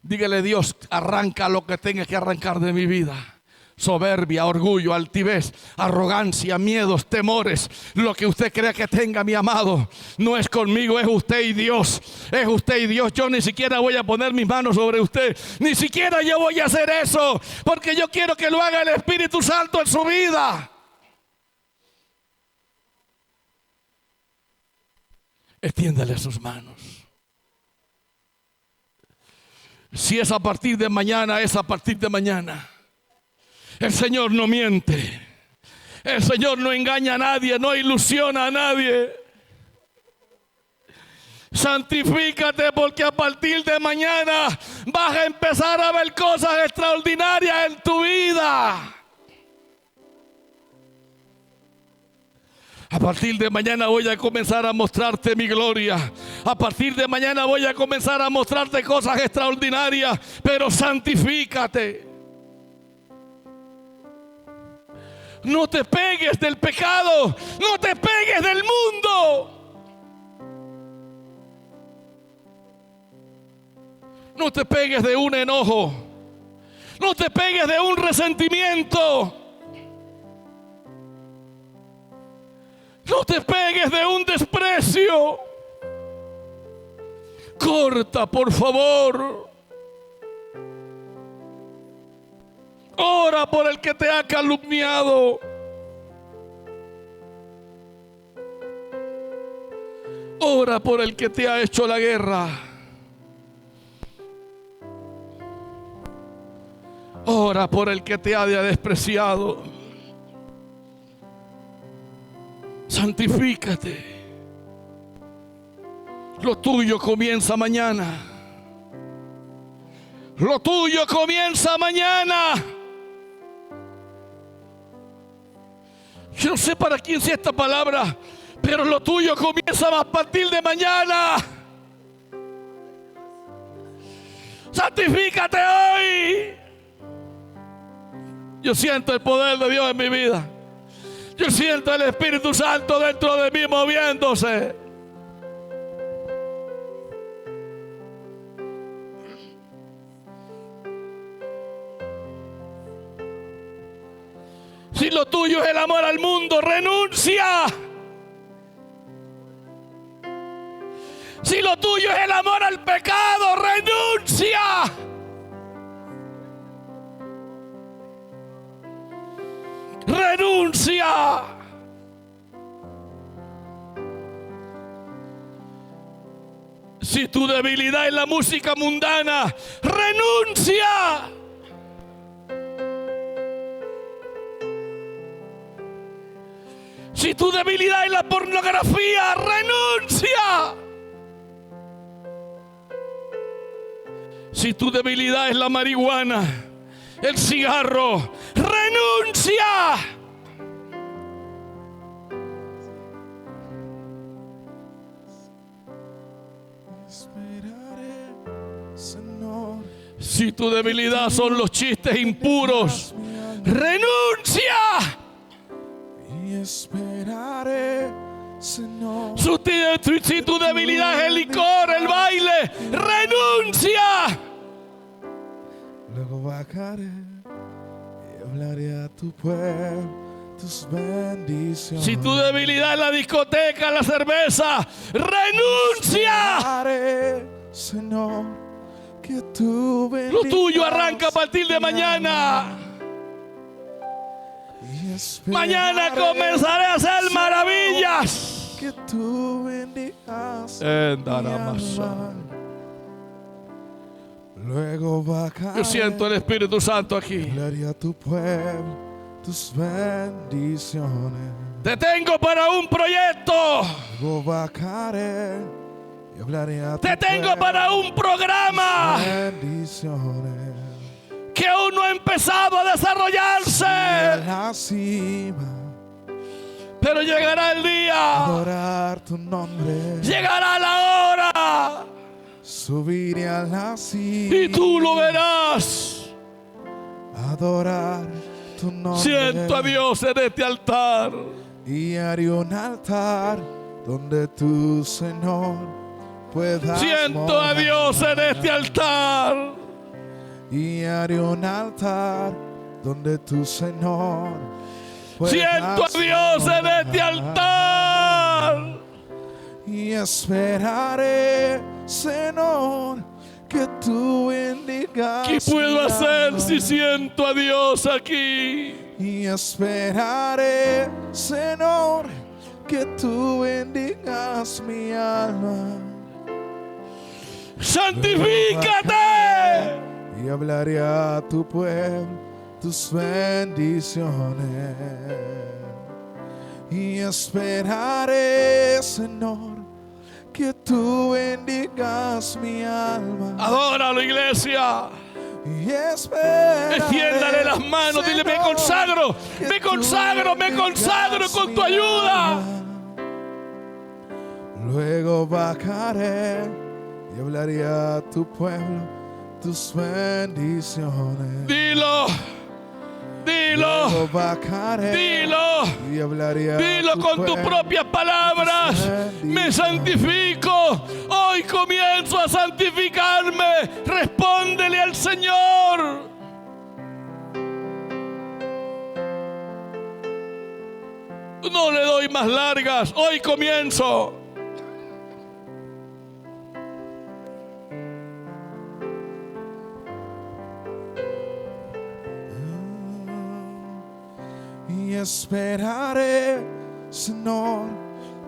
Dígale: Dios, arranca lo que tenga que arrancar de mi vida. Soberbia, orgullo, altivez, arrogancia, miedos, temores. Lo que usted crea que tenga, mi amado, no es conmigo, es usted y Dios. Es usted y Dios. Yo ni siquiera voy a poner mis manos sobre usted. Ni siquiera yo voy a hacer eso, porque yo quiero que lo haga el Espíritu Santo en su vida. Extiéndale sus manos. Si es a partir de mañana, es a partir de mañana. El Señor no miente. El Señor no engaña a nadie, no ilusiona a nadie. Santifícate, porque a partir de mañana vas a empezar a ver cosas extraordinarias en tu vida. A partir de mañana voy a comenzar a mostrarte mi gloria. A partir de mañana voy a comenzar a mostrarte cosas extraordinarias. Pero santifícate. No te pegues del pecado. No te pegues del mundo. No te pegues de un enojo. No te pegues de un resentimiento. No te pegues de un desprecio. Corta, por favor. Ora por el que te ha calumniado. Ora por el que te ha hecho la guerra. Ora por el que te ha despreciado. Santifícate. Lo tuyo comienza mañana. Lo tuyo comienza mañana. Yo no sé para quién sea esta palabra, pero lo tuyo comienza a partir de mañana. Santifícate hoy. Yo siento el poder de Dios en mi vida. Yo siento el Espíritu Santo dentro de mí moviéndose. Si lo tuyo es el amor al mundo, renuncia. Si lo tuyo es el amor al pecado, renuncia. Renuncia. Si tu debilidad es la música mundana, renuncia. Si tu debilidad es la pornografía, renuncia. Si tu debilidad es la marihuana, el cigarro, renuncia. Si tu debilidad son los chistes impuros, renuncia.
Y esperaré, Señor.
Si tu debilidad es el licor, el baile, renuncia.
Luego bajaré y hablaré a tu pueblo tus bendiciones.
Si tu debilidad es la discoteca, la cerveza, renuncia.
Esperaré, Señor, que tú
Lo tuyo arranca a partir de mañana. Mañana comenzaré a hacer maravillas.
Que tú bendigas mi alma. Luego bajaré.
Yo siento el Espíritu Santo aquí.
Hablaré a tu pueblo tus bendiciones.
Te tengo para un proyecto.
Luego bajaré y hablaré a tu
Te tengo
pueblo
para un programa
bendiciones.
que aún no ha empezado a desarrollarse.
A la cima,
Pero llegará el día.
adorar tu nombre.
Llegará la hora.
Subiré a la cima
Y tú lo verás.
adorar tu nombre.
Siento a Dios en este altar.
Y haré un altar donde tu Señor puedas
Siento a
morar.
Dios en este altar.
Y haré un altar donde tu Señor puedas
Siento a Dios en este
morar.
altar.
Y esperaré, Señor, que tú bendigas.
¿Qué puedo
mi
hacer
alma.
si siento a Dios aquí?
Y esperaré, Señor, que tú bendigas mi alma.
¡Santifícate!
Y hablaré a tu pueblo tus bendiciones. Y esperaré, Señor, que tú bendigas mi alma.
Adóralo, iglesia.
Y esperaré,
Extiéndale las manos, dile: me
Señor,
consagro,
que
me
tú
consagro, me consagro
bendigas
con
mi
tu ayuda.
alma. Luego bajaré y hablaré a tu pueblo tus bendiciones.
Dilo, dilo,
Luego bajaré
dilo.
y hablaré a
Dilo con tus
pueblo
propias palabras. Me santifico. Hoy comienzo a santificarme. Respóndele al Señor. No le doy más largas. Hoy comienzo.
esperaré, Señor,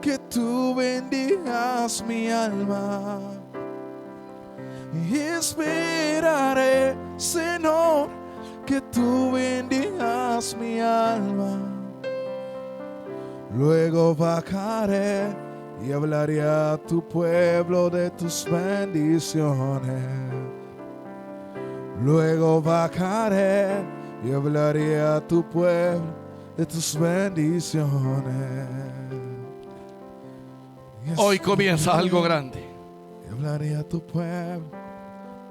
que tú bendigas mi alma. Y esperaré, Señor, que tú bendigas mi alma. Luego bajaré y hablaré a tu pueblo de tus bendiciones. Luego bajaré y hablaré a tu pueblo de tus bendiciones.
Hoy comienza algo grande.
Y hablaré a tu pueblo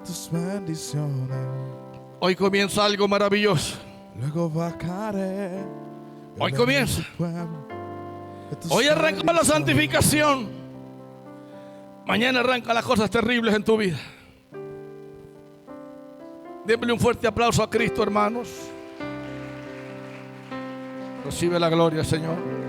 tus bendiciones.
Hoy comienza algo maravilloso.
Luego bajaré.
Hoy comienza. Hoy arranca la santificación. Mañana arrancan las cosas terribles en tu vida. Démosle un fuerte aplauso a Cristo, hermanos. Recibe la gloria, Señor.